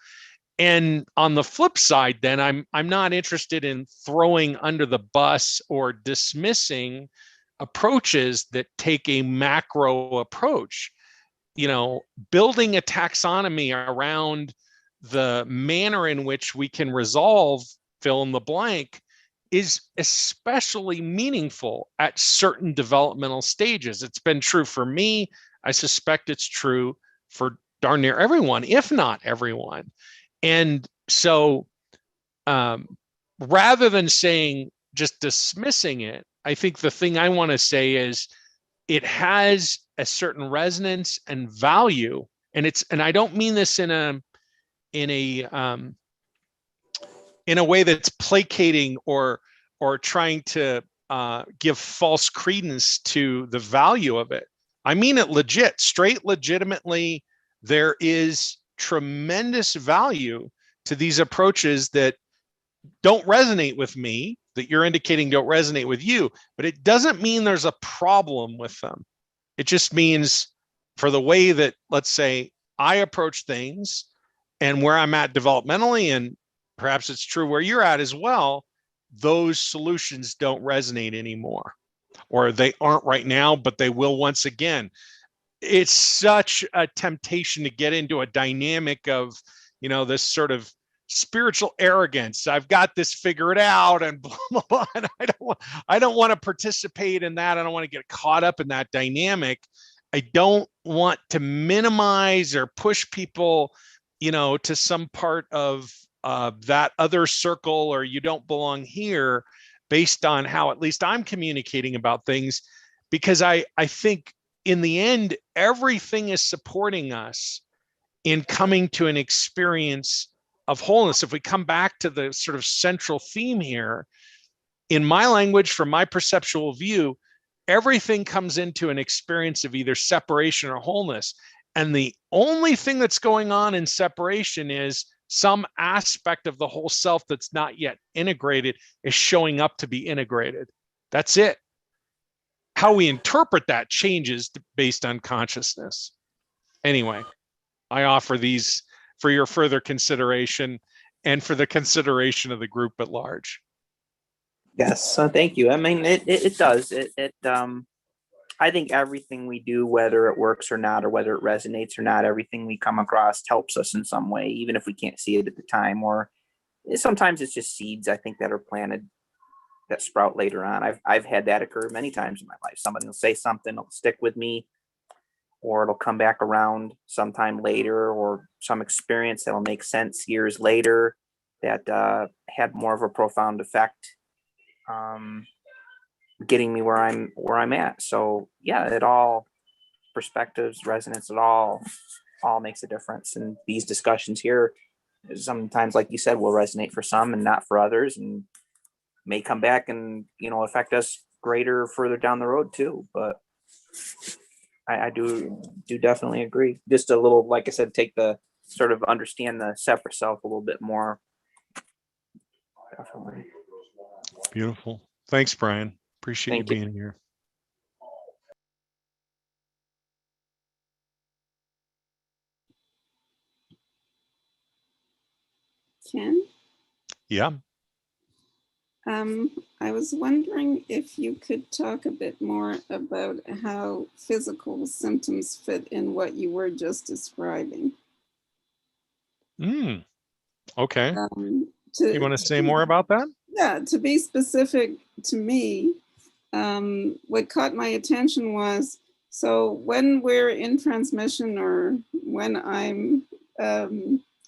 A: And on the flip side, then I'm not interested in throwing under the bus or dismissing approaches that take a macro approach. Building a taxonomy around the manner in which we can resolve fill in the blank is especially meaningful at certain developmental stages. It's been true for me. I suspect it's true for darn near everyone, if not everyone. And so rather than just dismissing it, I think the thing I want to say is it has a certain resonance and value. And I don't mean this in a way that's placating or trying to give false credence to the value of it. I mean it legit, straight, legitimately. There is tremendous value to these approaches that don't resonate with me, that you're indicating don't resonate with you, but it doesn't mean there's a problem with them. It just means for the way that, let's say, I approach things and where I'm at developmentally, and perhaps it's true where you're at as well, those solutions don't resonate anymore, or they aren't right now, but they will once again. It's such a temptation to get into a dynamic of, this sort of spiritual arrogance. I've got this figured out and blah, blah, blah. And I don't want to participate in that. I don't want to get caught up in that dynamic. I don't want to minimize or push people, to some part of that other circle, or you don't belong here, based on how at least I'm communicating about things, because I think in the end, everything is supporting us in coming to an experience of wholeness. If we come back to the sort of central theme here, in my language, from my perceptual view, everything comes into an experience of either separation or wholeness. And the only thing that's going on in separation is some aspect of the whole self that's not yet integrated is showing up to be integrated. That's it. How we interpret that changes based on consciousness. Anyway, I offer these for your further consideration and for the consideration of the group at large.
C: Yes, thank you. I mean, it does. I think everything we do, whether it works or not, or whether it resonates or not, everything we come across helps us in some way, even if we can't see it at the time. Or sometimes it's just seeds, I think, that are planted that sprout later on. I've had that occur many times in my life. Somebody will say something, it'll stick with me, or it'll come back around sometime later, or some experience that'll make sense years later that had more of a profound effect, getting me where I'm at. So yeah, it all, perspectives, resonance, it all makes a difference. And these discussions here, sometimes, like you said, will resonate for some and not for others, and may come back and affect us greater further down the road too. But I do definitely agree. Just a little, like I said, take the sort of understand the separate self a little bit more. Definitely.
A: Beautiful. Thanks, Brian. Appreciate you
C: Thank you.
A: being here.
B: Ken?
A: Yeah.
B: I was wondering if you could talk a bit more about how physical symptoms fit in what you were just describing.
A: Okay. You want to say
B: To
A: more about that?
B: Yeah, to be specific to me, what caught my attention was, so when we're in transmission, or when I'm,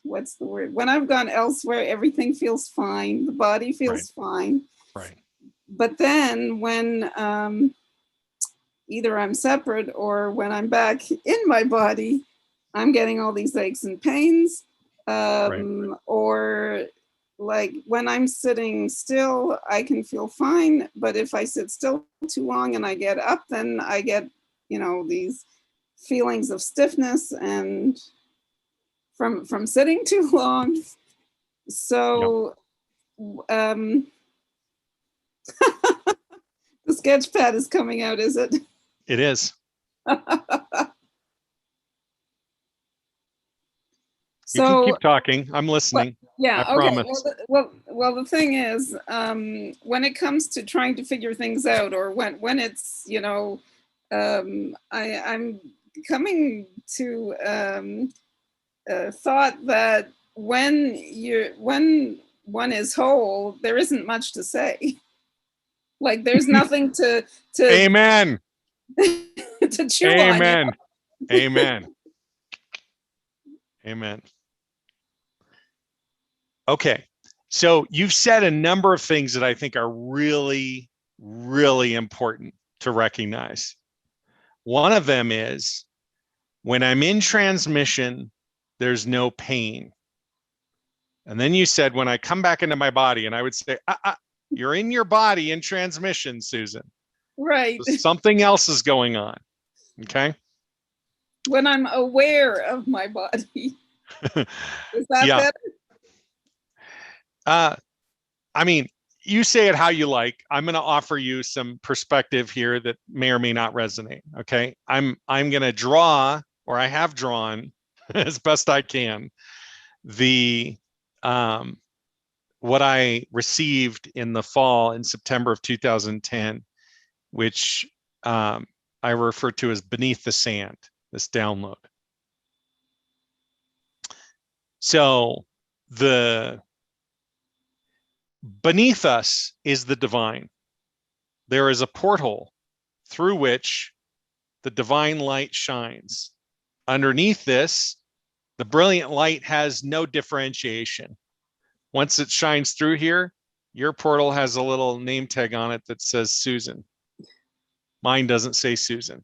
B: what's the word? When I've gone elsewhere, everything feels fine. The body feels fine.
A: Right.
B: But then when either I'm separate or when I'm back in my body, I'm getting all these aches and pains. Or like when I'm sitting still, I can feel fine. But if I sit still too long and I get up, then I get, these feelings of stiffness and from sitting too long. So the sketch pad is coming out, is it?
A: It is. You can keep talking. I'm listening.
B: Yeah.
A: I promise.
B: Well, the thing is, when it comes to trying to figure things out, or when it's, I'm coming to thought that when one is whole, there isn't much to say. Like there's nothing to
A: Amen.
B: to chew
A: Amen.
B: on.
A: Amen. Amen. Okay. So you've said a number of things that I think are really, really important to recognize. One of them is when I'm in transmission, there's no pain. And then you said, when I come back into my body, and I would say, you're in your body in transmission, Susan.
B: Right.
A: So something else is going on. Okay.
B: When I'm aware of my body. Is that
A: Yeah.
B: better?
A: I mean, you say it how you like. I'm going to offer you some perspective here that may or may not resonate. Okay. I'm going to draw, or I have drawn as best I can, the what I received in the fall in September of 2010, which I refer to as Beneath the Sand, this download. So the beneath us is the divine. There is a porthole through which the divine light shines. Underneath this, the brilliant light has no differentiation. Once it shines through here, your portal has a little name tag on it that says Susan. Mine doesn't say Susan.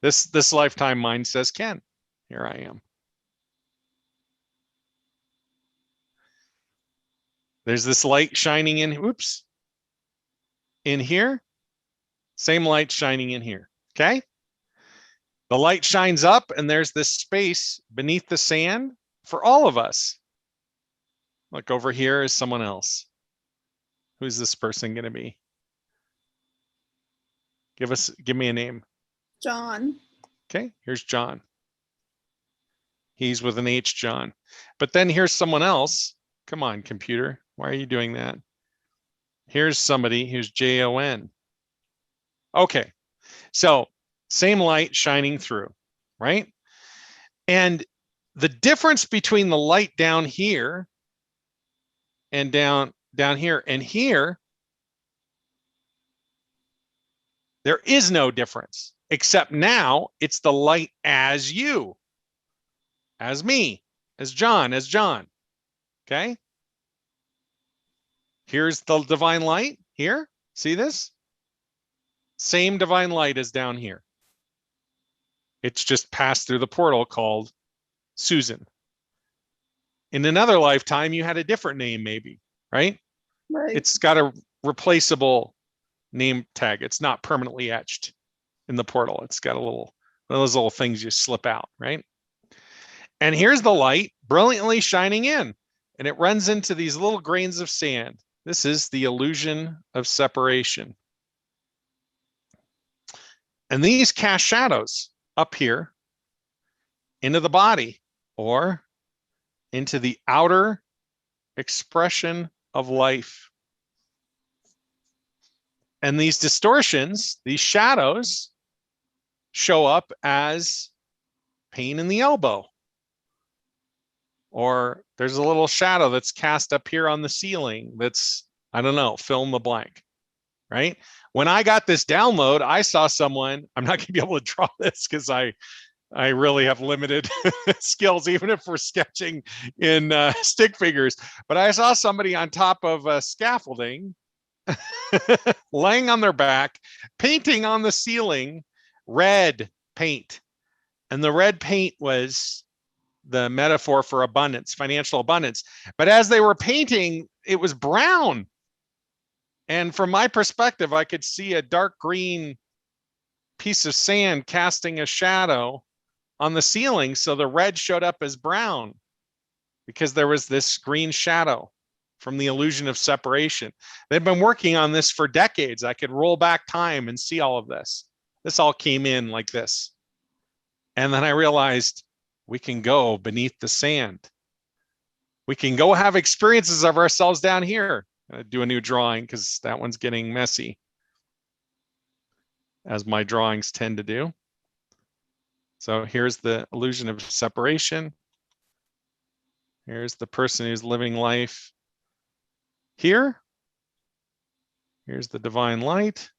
A: This lifetime mine says Ken. Here I am. There's this light shining in, oops, in here. Same light shining in here, okay? The light shines up and there's this space beneath the sand for all of us. Look, over here is someone else. Who's this person going to be? Give me a name.
B: John.
A: Okay, here's John. He's with an H, John. But then here's someone else. Come on, computer. Why are you doing that? Here's somebody who's Jon. Okay, so same light shining through, right? And the difference between the light down here and down here and here, there is no difference, except now it's the light as you, as me, as John, okay? Here's the divine light here. See this? Same divine light as down here. It's just passed through the portal called Susan. In another lifetime, you had a different name maybe, right?
B: Right.
A: It's got a replaceable name tag. It's not permanently etched in the portal. It's got one of those little things you slip out, right? And here's the light brilliantly shining in, and it runs into these little grains of sand. This is the illusion of separation. And these cast shadows up here into the body or into the outer expression of life. And these distortions, these shadows, show up as pain in the elbow. Or there's a little shadow that's cast up here on the ceiling that's, I don't know, fill in the blank, right? When I got this download, I saw someone, I'm not going to be able to draw this because I really have limited skills, even if we're sketching in stick figures. But I saw somebody on top of scaffolding, laying on their back, painting on the ceiling, red paint. And the red paint was the metaphor for abundance, financial abundance. But as they were painting, it was brown. And from my perspective, I could see a dark green piece of sand casting a shadow on the ceiling. So the red showed up as brown because there was this green shadow from the illusion of separation. They've been working on this for decades. I could roll back time and see all of this. This all came in like this. And then I realized we can go beneath the sand. We can go have experiences of ourselves down here. Do a new drawing because that one's getting messy, as my drawings tend to do. So here's the illusion of separation. Here's the person who's living life here. Here's the divine light,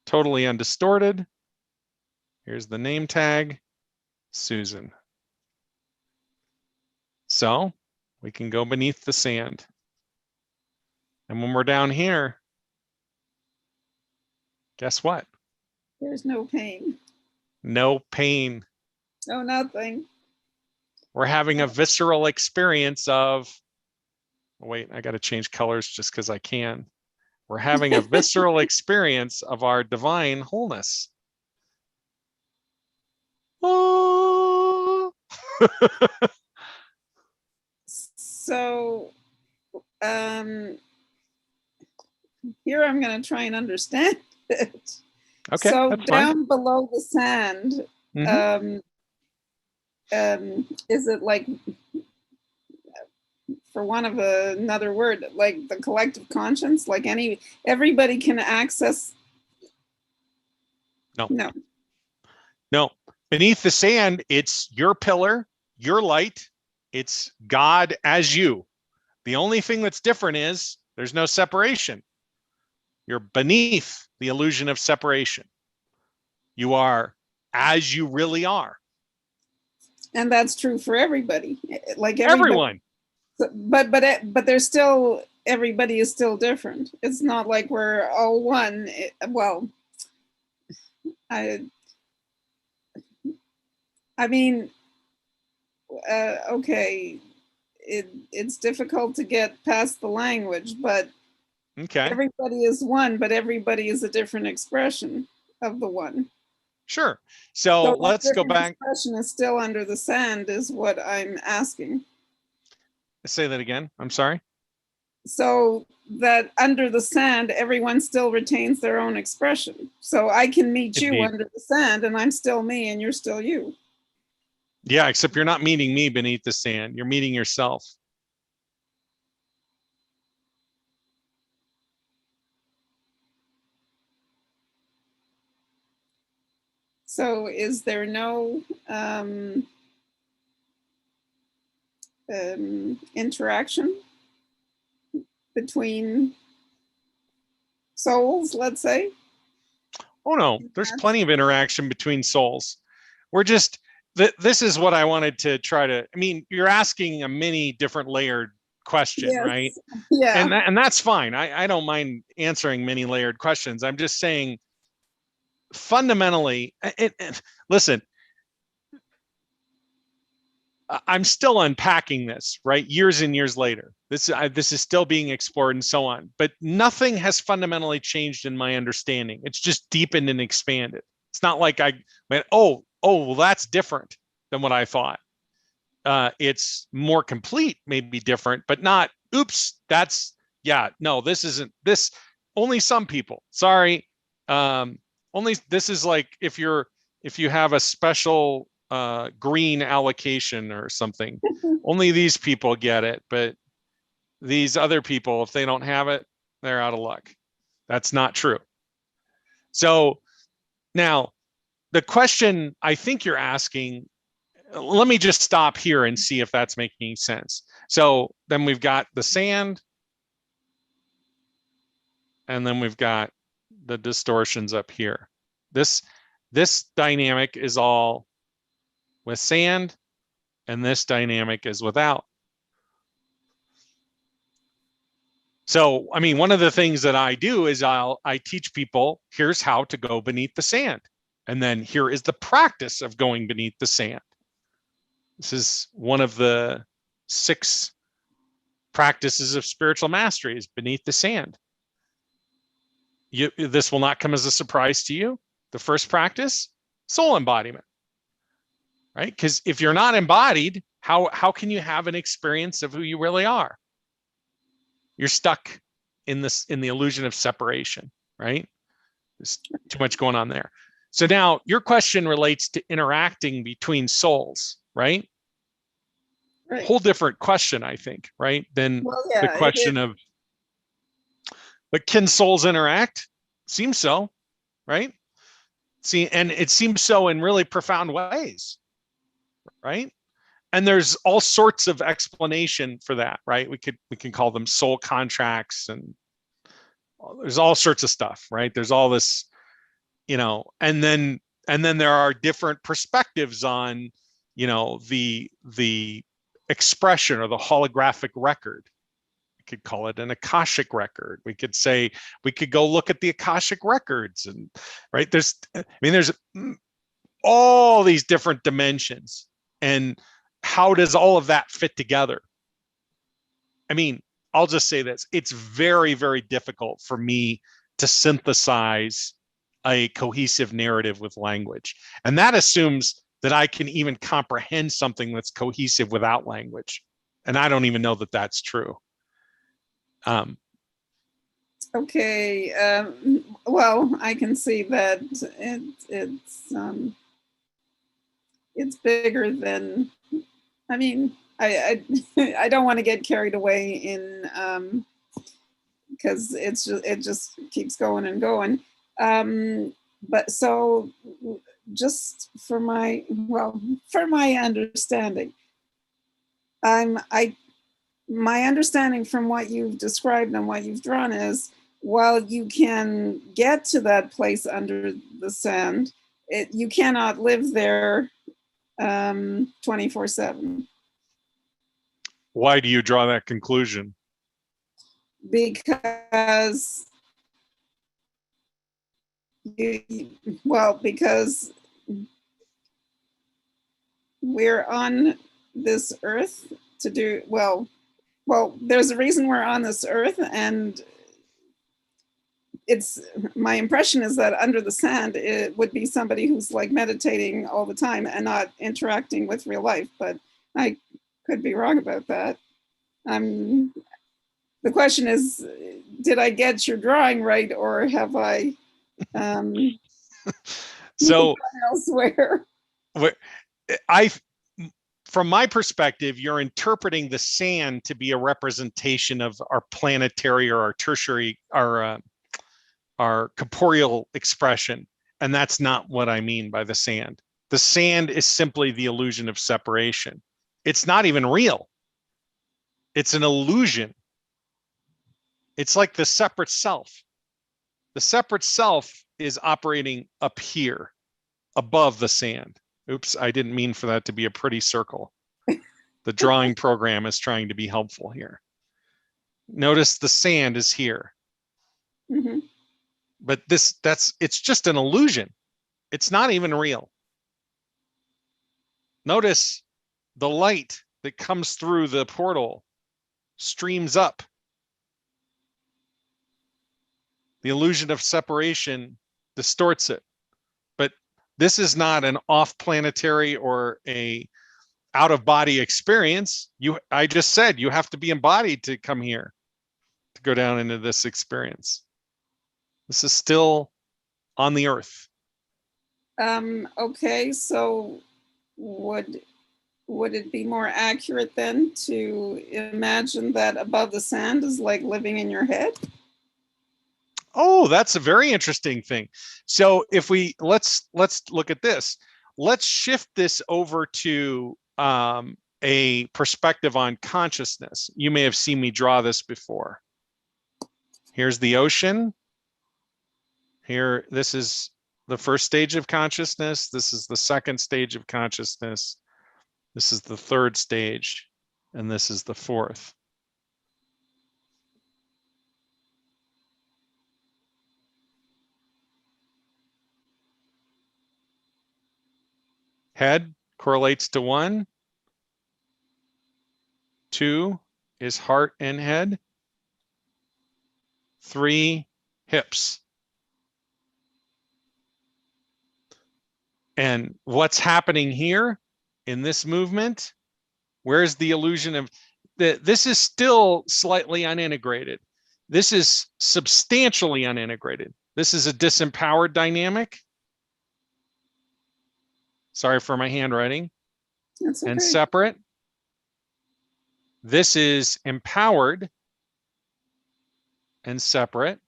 A: totally undistorted. Here's the name tag, Susan. So we can go beneath the sand. And when we're down here, Guess what?
B: There's no pain.
A: No pain.
B: No, nothing.
A: We're having a visceral experience of, wait, I got to change colors just because I can. We're having a visceral experience of our divine wholeness. Oh.
B: So here I'm going to try and understand it.
A: Okay,
B: so
A: that's
B: down
A: fine.
B: below the sand, is it like, for want of another word, like the collective conscience, like everybody can access?
A: No. Beneath the sand, it's your pillar, your light. It's God as you. The only thing that's different is there's no separation. You're beneath the illusion of separation. You are as you really are.
B: And that's true for everybody. Like everybody.
A: Everyone.
B: But there's still, everybody is still different. It's not like we're all one. I mean, okay, it's difficult to get past the language, but
A: okay,
B: everybody is one, but everybody is a different expression of the one.
A: Sure. So let's go back.
B: Expression is still under the sand, is what I'm asking.
A: Say that again. I'm sorry.
B: So that under the sand, everyone still retains their own expression. So I can meet you under the sand, and I'm still me, and you're still you.
A: Yeah, except you're not meeting me beneath the sand. You're meeting yourself.
B: So is there no interaction between souls, let's say?
A: Oh no, there's plenty of interaction between souls. We're just, this is what I wanted to try to, I mean, you're asking a many different layered question, yes. Right?
B: Yeah.
A: And that's fine. I don't mind answering many layered questions. I'm just saying, fundamentally, listen, I'm still unpacking this, right? Years and years later, this is still being explored and so on, but nothing has fundamentally changed in my understanding. It's just deepened and expanded. It's not like I went, oh, well, that's different than what I thought. It's more complete, maybe different, but not, oops, this isn't this. Only some people, sorry. Only, this is like if you have a special green allocation or something, only these people get it, but these other people, if they don't have it, they're out of luck. That's not true. So now the question I think you're asking, let me just stop here and see if that's making sense. So then we've got the sand, and then we've got the distortions up here. This dynamic is all with sand, and this dynamic is without. So, I mean, one of the things that I do is I teach people, here's how to go beneath the sand. And then here is the practice of going beneath the sand. This is one of the 6 practices of spiritual mastery, is beneath the sand. This will not come as a surprise to you. The first practice, soul embodiment, right? Because if you're not embodied, how can you have an experience of who you really are? You're stuck in the illusion of separation, right? There's too much going on there. So now your question relates to interacting between souls, right?
B: Right.
A: Whole different question, I think, right? Than the question of, but can souls interact? Seems so, right? See, and it seems so in really profound ways, right? And there's all sorts of explanation for that, right? We can call them soul contracts, and there's all sorts of stuff, right? There's all this, and then there are different perspectives on, the expression or the holographic record. could call it an Akashic record. We could say, we could go look at the Akashic records, and right, there's all these different dimensions. And how does all of that fit together? I mean, I'll just say this. It's very, very difficult for me to synthesize a cohesive narrative with language. And that assumes that I can even comprehend something that's cohesive without language. And I don't even know that that's true.
B: Okay, well, I can see that it's bigger than, I mean, I don't want to get carried away in, because it just keeps going and going. But so just for my understanding, my understanding from what you've described and what you've drawn is, while you can get to that place under the sand, you cannot live there 24/7.
A: Why do you draw that conclusion?
B: Because because we're on this earth to do well, there's a reason we're on this earth, and it's my impression is that under the sand it would be somebody who's like meditating all the time and not interacting with real life, but I could be wrong about that. The question is, did I get your drawing right, or have I
A: so
B: elsewhere?
A: From my perspective, you're interpreting the sand to be a representation of our planetary or our tertiary, our corporeal expression. And that's not what I mean by the sand. The sand is simply the illusion of separation. It's not even real. It's an illusion. It's like the separate self. The separate self is operating up here above the sand. Oops, I didn't mean for that to be a pretty circle. The drawing program is trying to be helpful here. Notice the sand is here.
B: Mm-hmm.
A: But it's just an illusion. It's not even real. Notice the light that comes through the portal streams up. The illusion of separation distorts it. But this is not an off-planetary or a out-of-body experience. I just said you have to be embodied to come here, to go down into this experience. This is still on the earth.
B: Okay, so would it be more accurate then to imagine that above the sand is like living in your head?
A: Oh, that's a very interesting thing. So if let's look at this. Let's shift this over to a perspective on consciousness. You may have seen me draw this before. Here's the ocean. Here, this is the first stage of consciousness. This is the second stage of consciousness. This is the third stage, and this is the fourth. Head correlates to 1. 2 is heart and head. 3, hips. And what's happening here in this movement? Where's the illusion of this is still slightly unintegrated. This is substantially unintegrated. This is a disempowered dynamic. Sorry for my handwriting.
B: That's okay.
A: And separate. This is empowered and separate.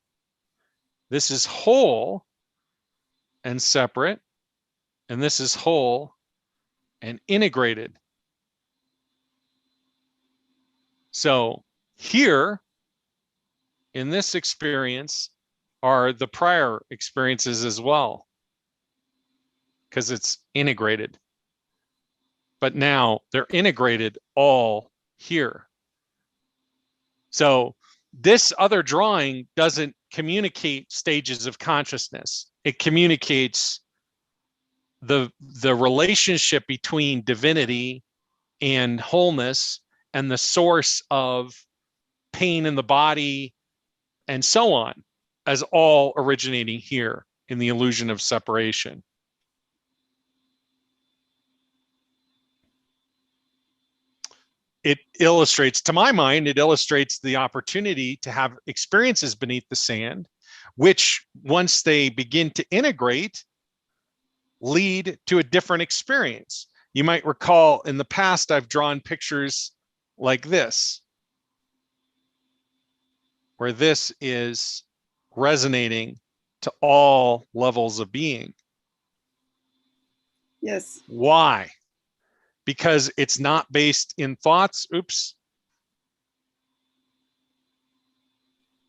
A: This is whole and separate. And this is whole and integrated. So here in this experience are the prior experiences as well, because it's integrated. But now they're integrated all here. So this other drawing doesn't communicate stages of consciousness. It communicates the relationship between divinity and wholeness and the source of pain in the body and so on, as all originating here in the illusion of separation. It illustrates, to my mind, it illustrates the opportunity to have experiences beneath the sand, which once they begin to integrate, lead to a different experience. You might recall in the past, I've drawn pictures like this, where this is resonating to all levels of being.
B: Yes.
A: Why? Because it's not based in thoughts. Oops.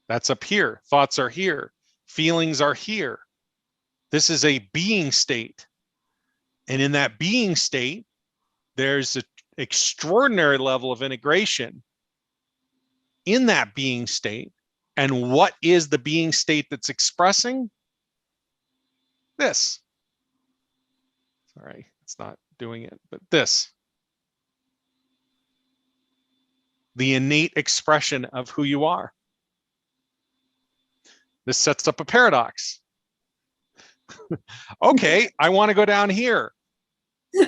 A: That's up here. Thoughts are here. Feelings are here. This is a being state. And in that being state, there's an extraordinary level of integration in that being state. And what is the being state that's expressing? This. Sorry, it's not doing it, but this. The innate expression of who you are. This sets up a paradox. Okay, I want to go down here.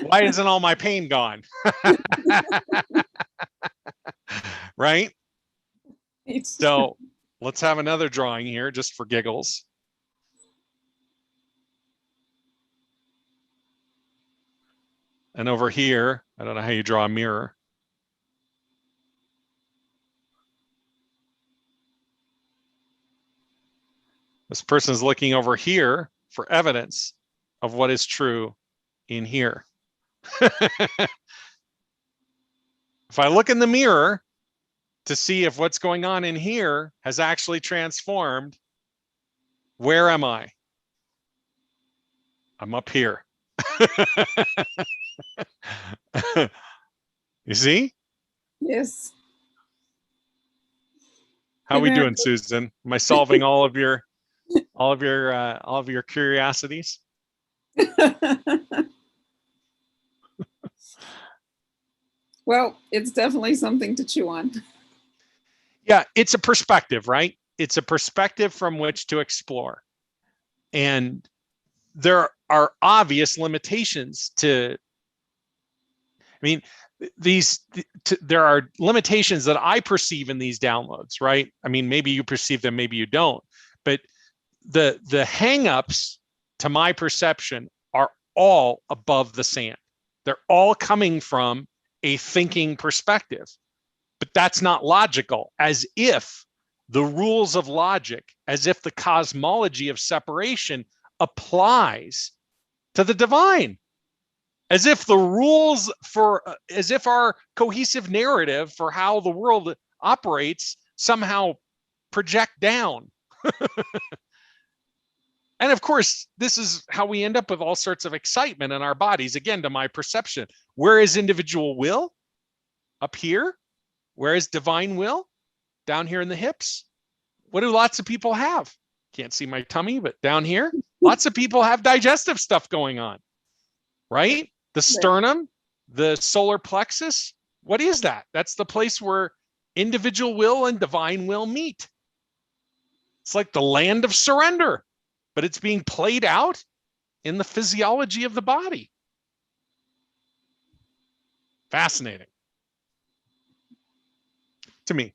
A: Why isn't all my pain gone? Right? So let's have another drawing here just for giggles. And over here, I don't know how you draw a mirror. This person is looking over here for evidence of what is true in here. If I look in the mirror to see if what's going on in here has actually transformed, where am I? I'm up here. You see?
B: Yes.
A: How are we doing, Susan? Am I solving all of your curiosities?
B: Well, it's definitely something to chew on.
A: Yeah, it's a perspective, right? It's a perspective from which to explore. And there are obvious limitations to, I mean, there are limitations that I perceive in these downloads, right? I mean, maybe you perceive them, maybe you don't. But the hangups to my perception are all above the sand. They're all coming from a thinking perspective. But that's not logical, as if the rules of logic, as if the cosmology of separation applies to the divine, as if the rules as if our cohesive narrative for how the world operates somehow project down. And of course, this is how we end up with all sorts of excitement in our bodies. Again, to my perception, where is individual will? Up here. Where is divine will? Down here in the hips. What do lots of people have? Can't see my tummy, but down here, lots of people have digestive stuff going on, right? The sternum, the solar plexus. What is that? That's the place where individual will and divine will meet. It's like the land of surrender, but it's being played out in the physiology of the body. Fascinating to me.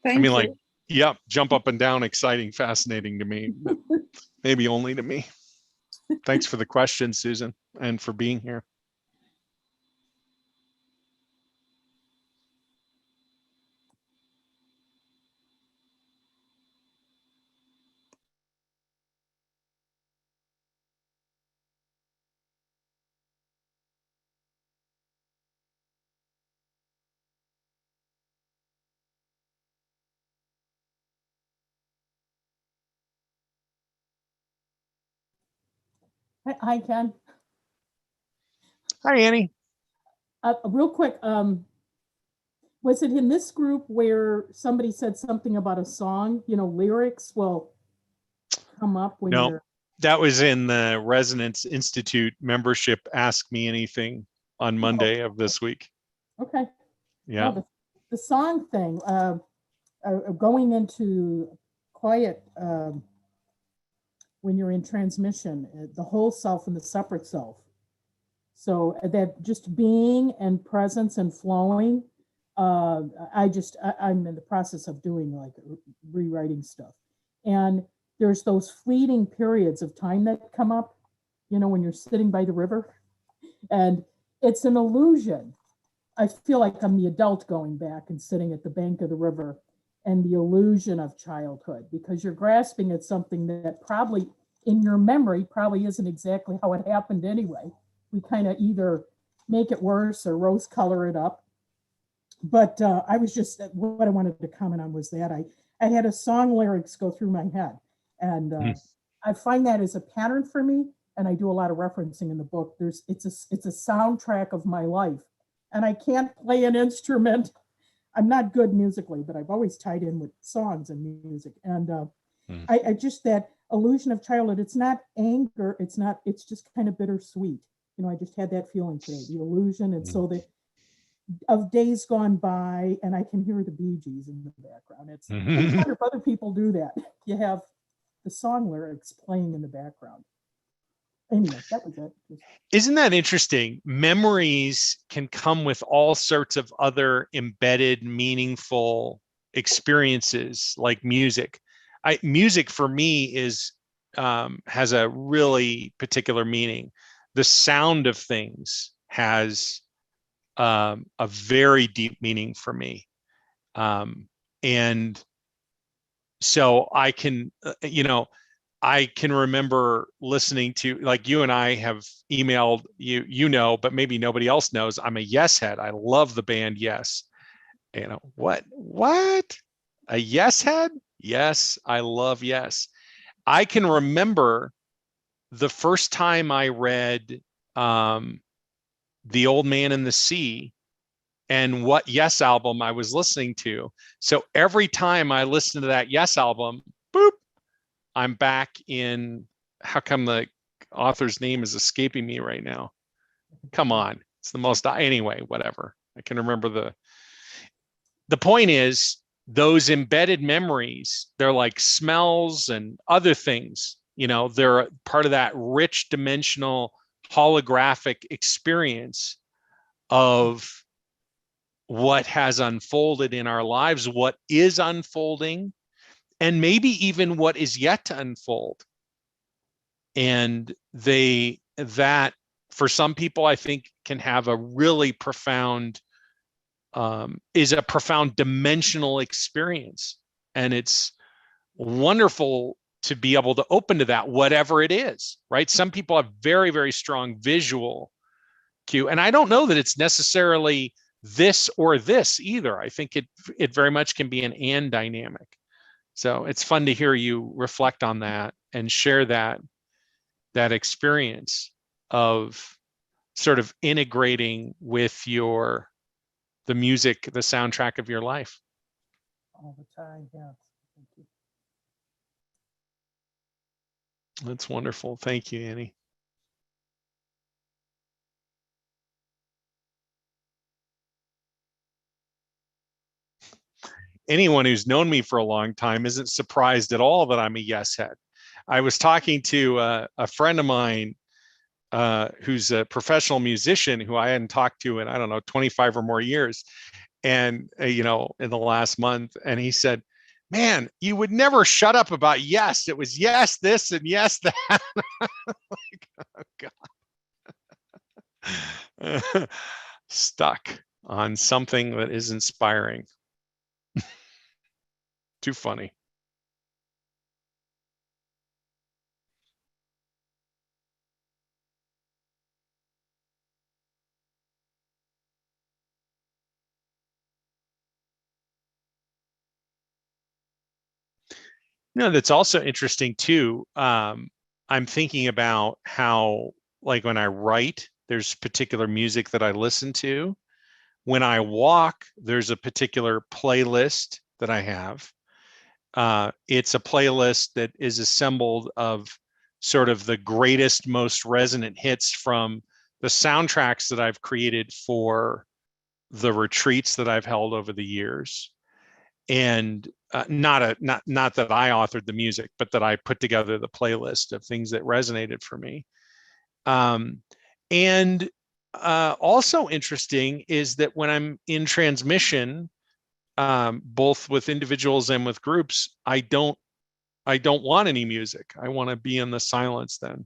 B: Thank you.
A: Like, yep, jump up and down, exciting, fascinating to me, but maybe only to me. Thanks for the question, Susan, and for being here.
D: Hi, Ken.
A: Hi, Annie.
D: Real quick, Was it in this group where somebody said something about a song, lyrics will come up when
A: No,
D: you're.
A: that was in the Resonance Institute membership Ask Me Anything on Monday of this week.
D: Okay.
A: Yeah.
D: No, the song thing, going into quiet when you're in transmission, the whole self and the separate self. So that just being and presence and flowing, I'm in the process of doing like rewriting stuff. And there's those fleeting periods of time that come up, when you're sitting by the river. And it's an illusion. I feel like I'm the adult going back and sitting at the bank of the river, and the illusion of childhood, because you're grasping at something that probably in your memory probably isn't exactly how it happened anyway. We kind of either make it worse or rose color it up. But I was just, what I wanted to comment on was that I had a song lyrics go through my head. And I find that as a pattern for me. And I do a lot of referencing in the book. It's a soundtrack of my life. And I can't play an instrument. I'm not good musically, but I've always tied in with songs and music. And I just, that illusion of childhood, it's not anger. It's just kind of bittersweet. I just had that feeling today, the illusion. And so of days gone by, and I can hear the Bee Gees in the background. I wonder if other people do that. You have the song lyrics playing in the background. Anyway, that was it.
A: Isn't that interesting? Memories can come with all sorts of other embedded, meaningful experiences, like music. Music for me has a really particular meaning. The sound of things has a very deep meaning for me. And so I can, I can remember listening to, like, you and I have emailed you, but maybe nobody else knows, I'm a Yes head. I love the band Yes. What? A Yes head? Yes, I love Yes. I can remember the first time I read The Old Man and the Sea and what Yes album I was listening to. So every time I listen to that Yes album, boop, I'm back in, how come the author's name is escaping me right now? Come on. It's the most, anyway, whatever. I can remember the point is, those embedded memories, they're like smells and other things, they're part of that rich dimensional holographic experience of what has unfolded in our lives, what is unfolding, and maybe even what is yet to unfold. And that for some people, I think, can have a really profound, is a profound dimensional experience. And it's wonderful to be able to open to that, whatever it is, right? Some people have very, very strong visual cue. And I don't know that it's necessarily this or this either. I think it very much can be an and dynamic. So it's fun to hear you reflect on that and share that experience of sort of integrating with the music, the soundtrack of your life.
D: All the time, yeah. Thank you.
A: That's wonderful. Thank you, Annie. Anyone who's known me for a long time isn't surprised at all that I'm a yes head. I was talking to a friend of mine who's a professional musician who I hadn't talked to in, I don't know, 25 or more years. And, in the last month, and he said, man, you would never shut up about yes. It was yes, this, and yes, that. Like, oh God. Stuck on something that is inspiring. Too funny. That's also interesting too. I'm thinking about how, like, when I write, there's particular music that I listen to, When I walk, there's a particular playlist that I have. It's a playlist that is assembled of sort of the greatest, most resonant hits from the soundtracks that I've created for the retreats that I've held over the years. And not that I authored the music, but that I put together the playlist of things that resonated for me. And also interesting is that when I'm in transmission, both with individuals and with groups, I don't want any music. I want to be in the silence then.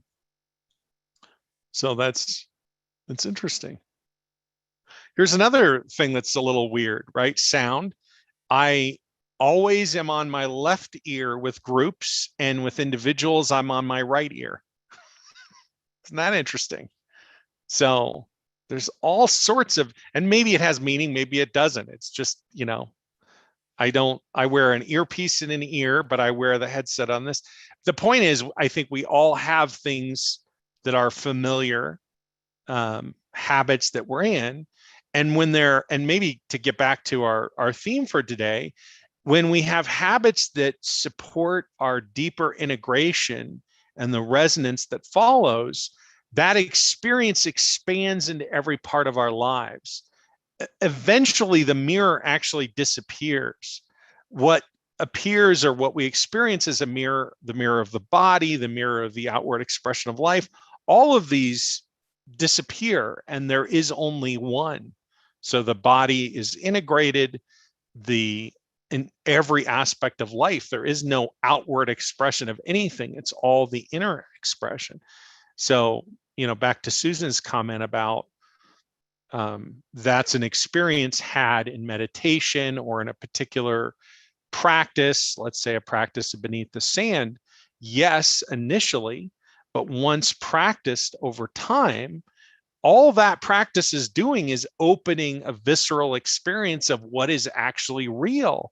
A: So that's interesting. Here's another thing that's a little weird, right? Sound. I always am on my left ear with groups, and with individuals, I'm on my right ear. Isn't that interesting? So there's all sorts of, and maybe it has meaning, maybe it doesn't. It's just, I wear an earpiece in an ear, but I wear the headset on this. The point is, I think we all have things that are familiar, habits that we're in. And and maybe to get back to our theme for today, when we have habits that support our deeper integration and the resonance that follows, that experience expands into every part of our lives. Eventually, the mirror actually disappears. What appears or what we experience as a mirror, the mirror of the body, the mirror of the outward expression of life, all of these disappear, and there is only one. So the body is integrated in every aspect of life. There is no outward expression of anything. It's all the inner expression. So, back to Susan's comment about that's an experience had in meditation or in a particular practice, let's say a practice of beneath the sand. Yes, initially, but once practiced over time, all that practice is doing is opening a visceral experience of what is actually real.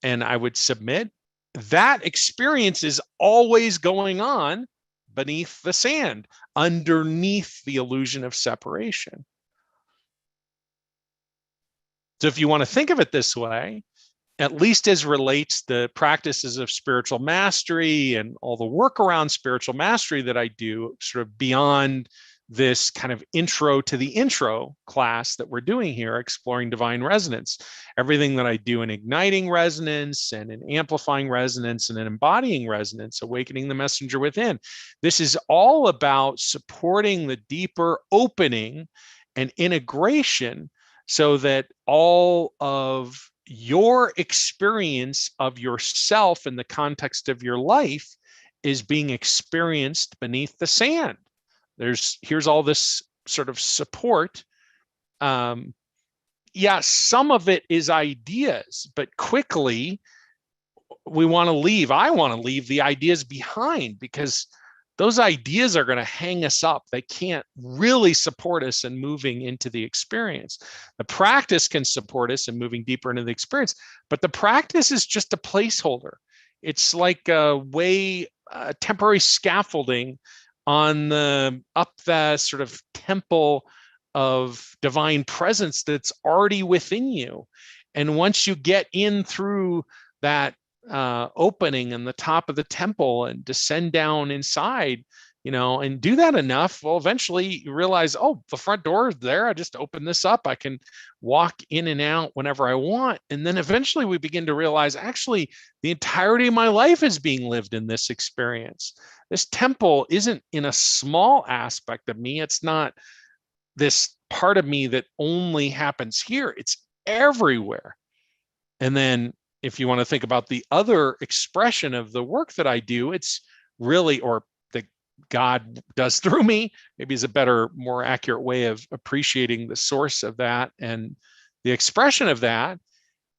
A: And I would submit that experience is always going on beneath the sand, underneath the illusion of separation. So if you want to think of it this way, at least as relates the practices of spiritual mastery and all the work around spiritual mastery that I do, sort of beyond this kind of intro to the intro class that we're doing here, exploring divine resonance, everything that I do in igniting resonance and in amplifying resonance and in embodying resonance, awakening the messenger within. This is all about supporting the deeper opening and integration so that all of your experience of yourself in the context of your life is being experienced beneath the sand. Here's all this sort of support. Some of it is ideas, but quickly I want to leave the ideas behind, because those ideas are going to hang us up. They can't really support us in moving into the experience. The practice can support us in moving deeper into the experience, but the practice is just a placeholder. It's like temporary scaffolding on up the sort of temple of divine presence that's already within you. And once you get in through that opening in the top of the temple and descend down inside, and do that enough, well, eventually you realize, oh, the front door is there. I just open this up. I can walk in and out whenever I want. And then eventually we begin to realize, actually, the entirety of my life is being lived in this experience. This temple isn't in a small aspect of me. It's not this part of me that only happens here. It's everywhere. And then if you want to think about the other expression of the work that I do, it's really, or that God does through me, maybe is a better, more accurate way of appreciating the source of that and the expression of that.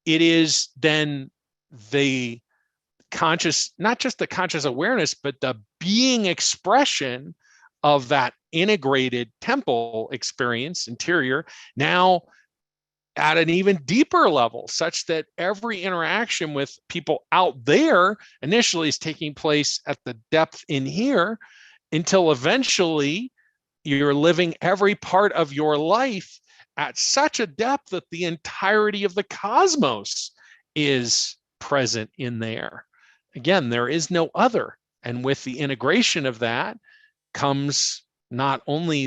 A: It is then the conscious, not just the conscious awareness, but the being expression of that integrated temple experience, interior, now at an even deeper level, such that every interaction with people out there initially is taking place at the depth in here, until eventually you're living every part of your life at such a depth that the entirety of the cosmos is present in there. Again, there is no other. And with the integration of that comes not only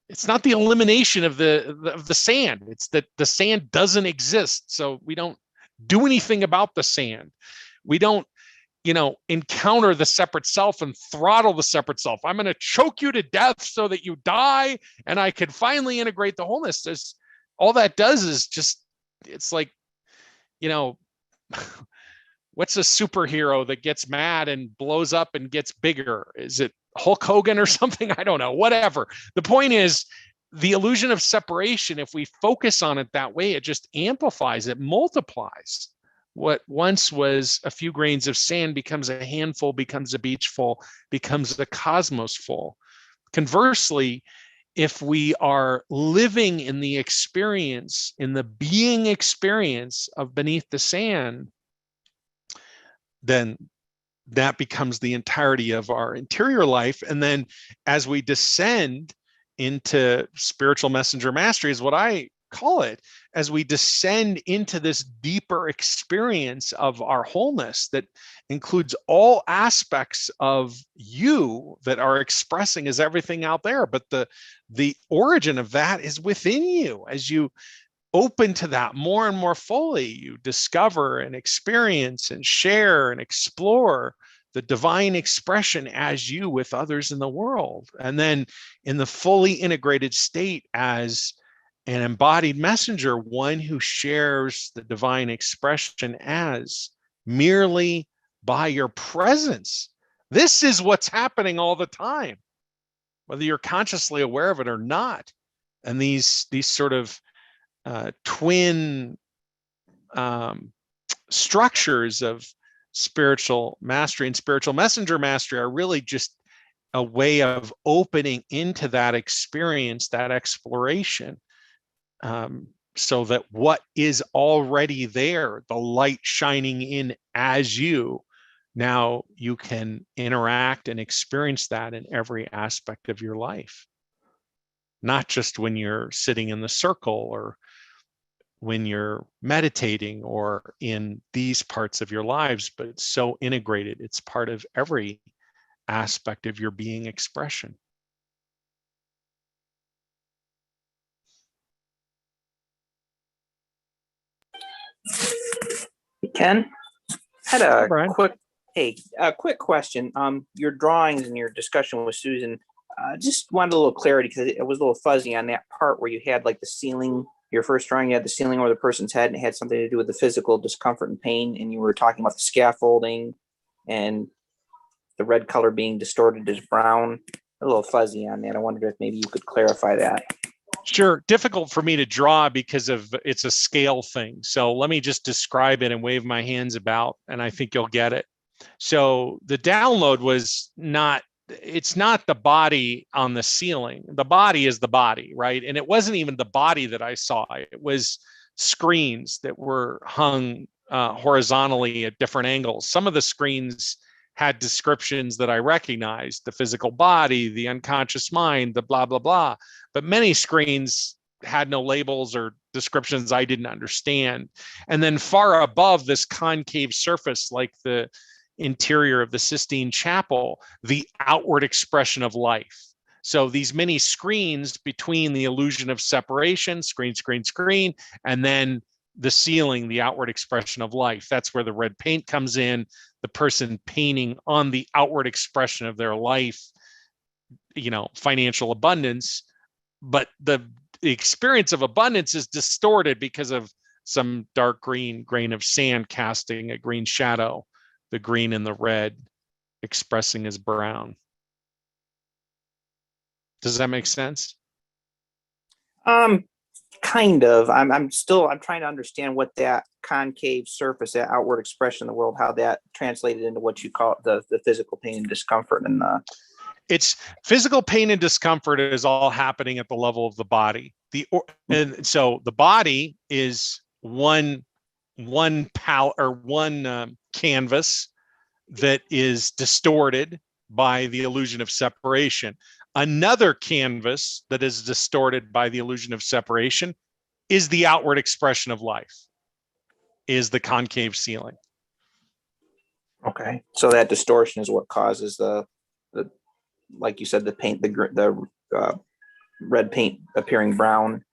A: it's not the elimination of the sand. It's that the sand doesn't exist. So we don't do anything about the sand. We don't, encounter the separate self and throttle the separate self. I'm going to choke you to death so that you die and I can finally integrate the wholeness. All that does is just, it's like, what's a superhero that gets mad and blows up and gets bigger? Is it Hulk Hogan or something? I don't know, whatever. The point is, the illusion of separation, if we focus on it that way, it just amplifies, it multiplies. What once was a few grains of sand becomes a handful, becomes a beachful, becomes a cosmos full. Conversely, if we are living in the experience, in the being experience of beneath the sand, then that becomes the entirety of our interior life. And then as we descend into spiritual messenger mastery, is what I call it, as we descend into this deeper experience of our wholeness that includes all aspects of you that are expressing as everything out there, but the origin of that is within you. As you open to that more and more fully, you discover and experience and share and explore the divine expression as you with others in the world. And then in the fully integrated state as an embodied messenger, one who shares the divine expression as merely by your presence. This is what's happening all the time, whether you're consciously aware of it or not. And these sort of twin structures of spiritual mastery and spiritual messenger mastery are really just a way of opening into that experience, that exploration, so that what is already there, the light shining in as you, now you can interact and experience that in every aspect of your life. Not just when you're sitting in the circle or when you're meditating or in these parts of your lives, but it's so integrated. It's part of every aspect of your being expression.
C: Ken, had a
A: Brian.
C: quick question. Your drawings and your discussion with Susan, just wanted a little clarity because it was a little fuzzy on that part where you had like the ceiling. Your first drawing, you had the ceiling over the person's head, and it had something to do with the physical discomfort and pain. And you were talking about the scaffolding and the red color being distorted as brown. A little fuzzy on that. I wondered if maybe you could clarify that.
A: Sure. Difficult for me to draw because it's a scale thing. So let me just describe it and wave my hands about, and I think you'll get it. So the download was it's not the body on the ceiling. The body is the body, right? And it wasn't even the body that I saw. It was screens that were hung horizontally at different angles. Some of the screens had descriptions that I recognized: the physical body, the unconscious mind, the blah, blah, blah. But many screens had no labels or descriptions I didn't understand. And then far above this concave surface, like the interior of the Sistine Chapel, the outward expression of life. So these many screens between the illusion of separation, screen, and then the ceiling, the outward expression of life. That's where the red paint comes in, the person painting on the outward expression of their life, financial abundance. But the experience of abundance is distorted because of some dark green grain of sand casting a green shadow, the green and the red expressing as brown. Does that make sense?
C: Kind of. I'm trying to understand what that concave surface, that outward expression of the world, how that translated into what you call the physical pain and discomfort. And
A: it's physical pain and discomfort is all happening at the level of the body. And so the body is one canvas that is distorted by the illusion of separation. Another canvas that is distorted by the illusion of separation is the outward expression of life, is the concave ceiling.
C: Okay. So that distortion is what causes the like you said, the paint, the red paint appearing brown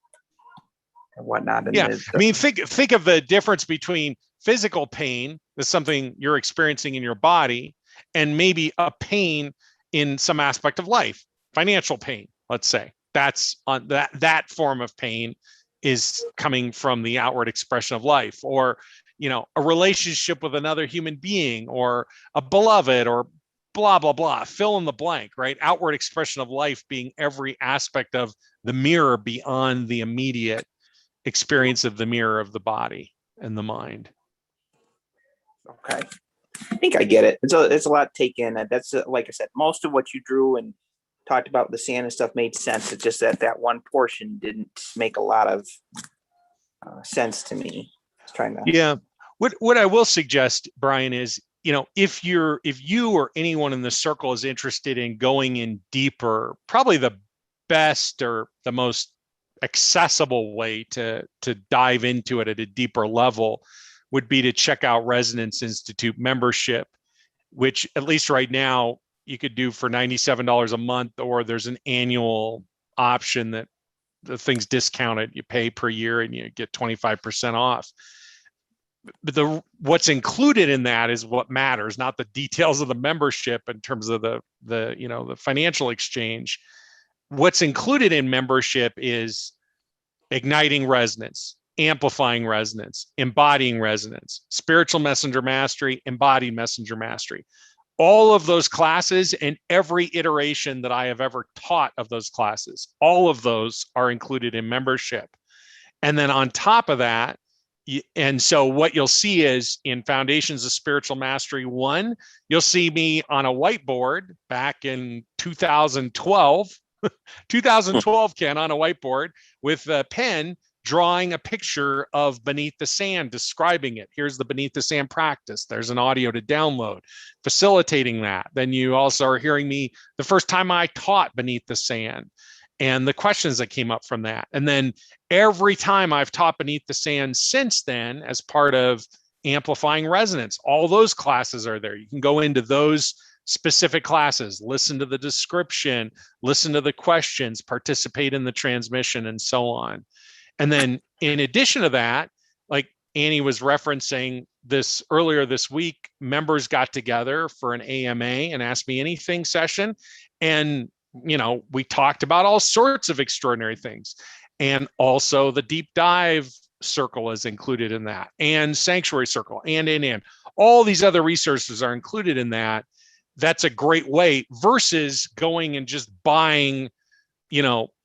C: and whatnot. And
A: Yeah, I mean, think of the difference between physical pain, that's something you're experiencing in your body, and maybe a pain in some aspect of life, financial pain, let's say. That's on that form of pain is coming from the outward expression of life, or a relationship with another human being, or a beloved, or blah blah blah, fill in the blank, right? Outward expression of life being every aspect of the mirror beyond the immediate experience of the mirror of the body and the mind.
C: Okay, I think I get it. It's a lot to take in. That's like I said, most of what you drew and talked about the sand and stuff made sense. It's just that one portion didn't make a lot of sense to me. I was trying to.
A: Yeah. What I will suggest, Brian, is if you or anyone in the circle is interested in going in deeper, probably the best or the most accessible way to dive into it at a deeper level would be to check out Resonance Institute membership, which at least right now you could do for $97 a month, or there's an annual option that the thing's discounted. You pay per year and you get 25% off. But what's included in that is what matters, not the details of the membership in terms of the financial exchange. What's included in membership is igniting resonance, amplifying resonance, embodying resonance, spiritual messenger mastery, embodied messenger mastery. All of those classes and every iteration that I have ever taught of those classes, all of those are included in membership. And then on top of that, and so what you'll see is in Foundations of Spiritual Mastery 1, you'll see me on a whiteboard back in 2012, 2012, Ken, on a whiteboard with a pen, drawing a picture of Beneath the Sand, describing it. Here's the Beneath the Sand practice. There's an audio to download, facilitating that. Then you also are hearing me the first time I taught Beneath the Sand and the questions that came up from that. And then every time I've taught Beneath the Sand since then, as part of Amplifying Resonance, all those classes are there. You can go into those specific classes, listen to the description, listen to the questions, participate in the transmission, and so on. And then in addition to that, like Annie was referencing this earlier this week, members got together for an AMA and Ask Me Anything session. And, we talked about all sorts of extraordinary things. And also the deep dive circle is included in that, and Sanctuary Circle, and all these other resources are included in that. That's a great way versus going and just buying,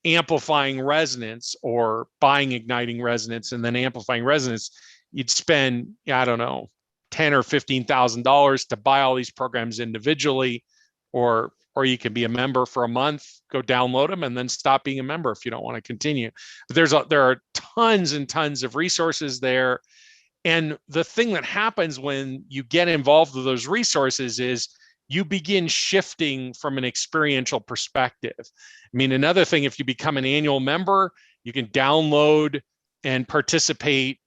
A: Amplifying Resonance or buying Igniting Resonance and then Amplifying Resonance. You'd spend, I don't know, $10,000 or $15,000 to buy all these programs individually, or you can be a member for a month, go download them, and then stop being a member if you don't want to continue. But there are tons and tons of resources there. And the thing that happens when you get involved with those resources is you begin shifting from an experiential perspective. I mean, another thing, if you become an annual member, you can download and participate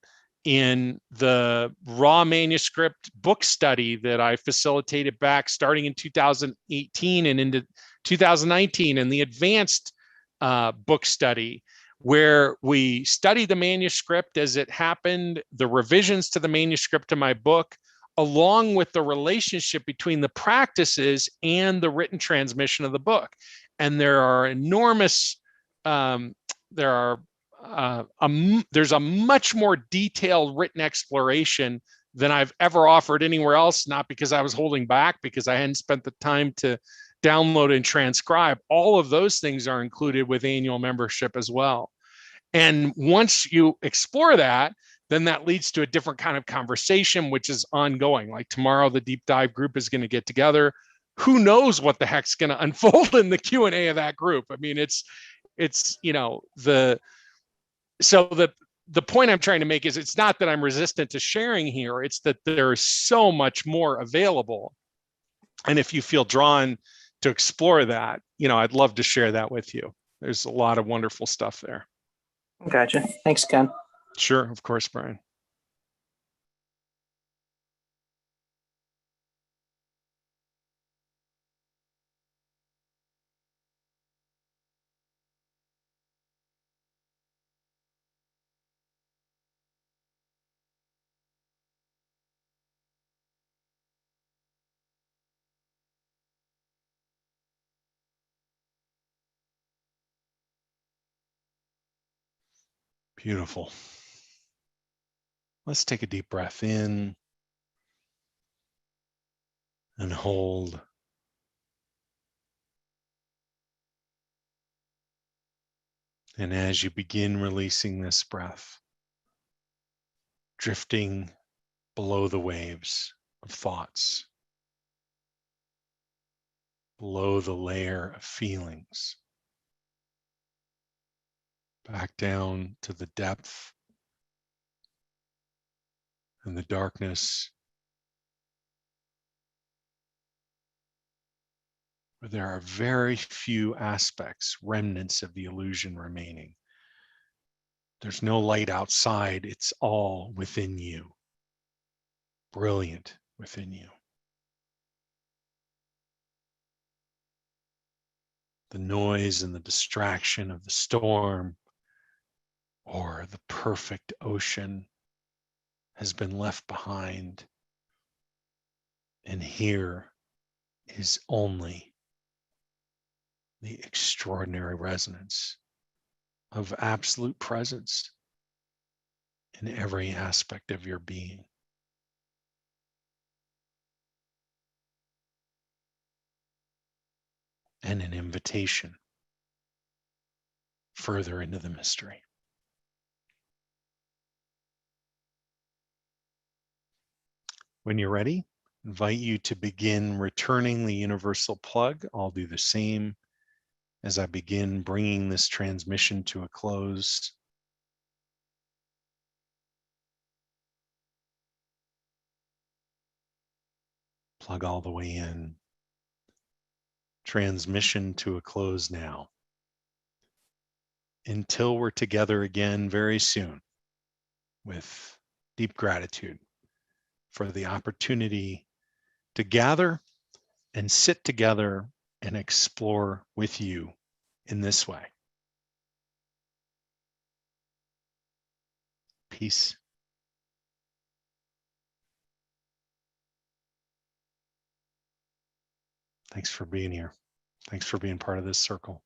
A: in the raw manuscript book study that I facilitated back starting in 2018 and into 2019, and the advanced book study, where we study the manuscript as it happened, the revisions to the manuscript of my book, along with the relationship between the practices and the written transmission of the book. And there are enormous, there's a much more detailed written exploration than I've ever offered anywhere else, not because I was holding back, because I hadn't spent the time to download and transcribe. All of those things are included with annual membership as well. And once you explore that, then that leads to a different kind of conversation, which is ongoing. Like tomorrow, the deep dive group is going to get together. Who knows what the heck's going to unfold in the Q&A of that group? I mean, so the point I'm trying to make is it's not that I'm resistant to sharing here. It's that there's so much more available. And if you feel drawn to explore that, I'd love to share that with you. There's a lot of wonderful stuff there.
C: Gotcha. Thanks, Ken.
A: Sure, of course, Brian. Beautiful. Let's take a deep breath in and hold. And as you begin releasing this breath, drifting below the waves of thoughts, below the layer of feelings, back down to the depth and the darkness, where there are very few aspects, remnants of the illusion remaining. There's no light outside, it's all within you, brilliant within you. The noise and the distraction of the storm or the perfect ocean has been left behind. And here is only the extraordinary resonance of absolute presence in every aspect of your being. And an invitation further into the mystery. When you're ready, I invite you to begin returning the universal plug. I'll do the same as I begin bringing this transmission to a close. Plug all the way in. Transmission to a close now. Until we're together again very soon, with deep gratitude for the opportunity to gather and sit together and explore with you in this way. Peace. Thanks for being here. Thanks for being part of this circle.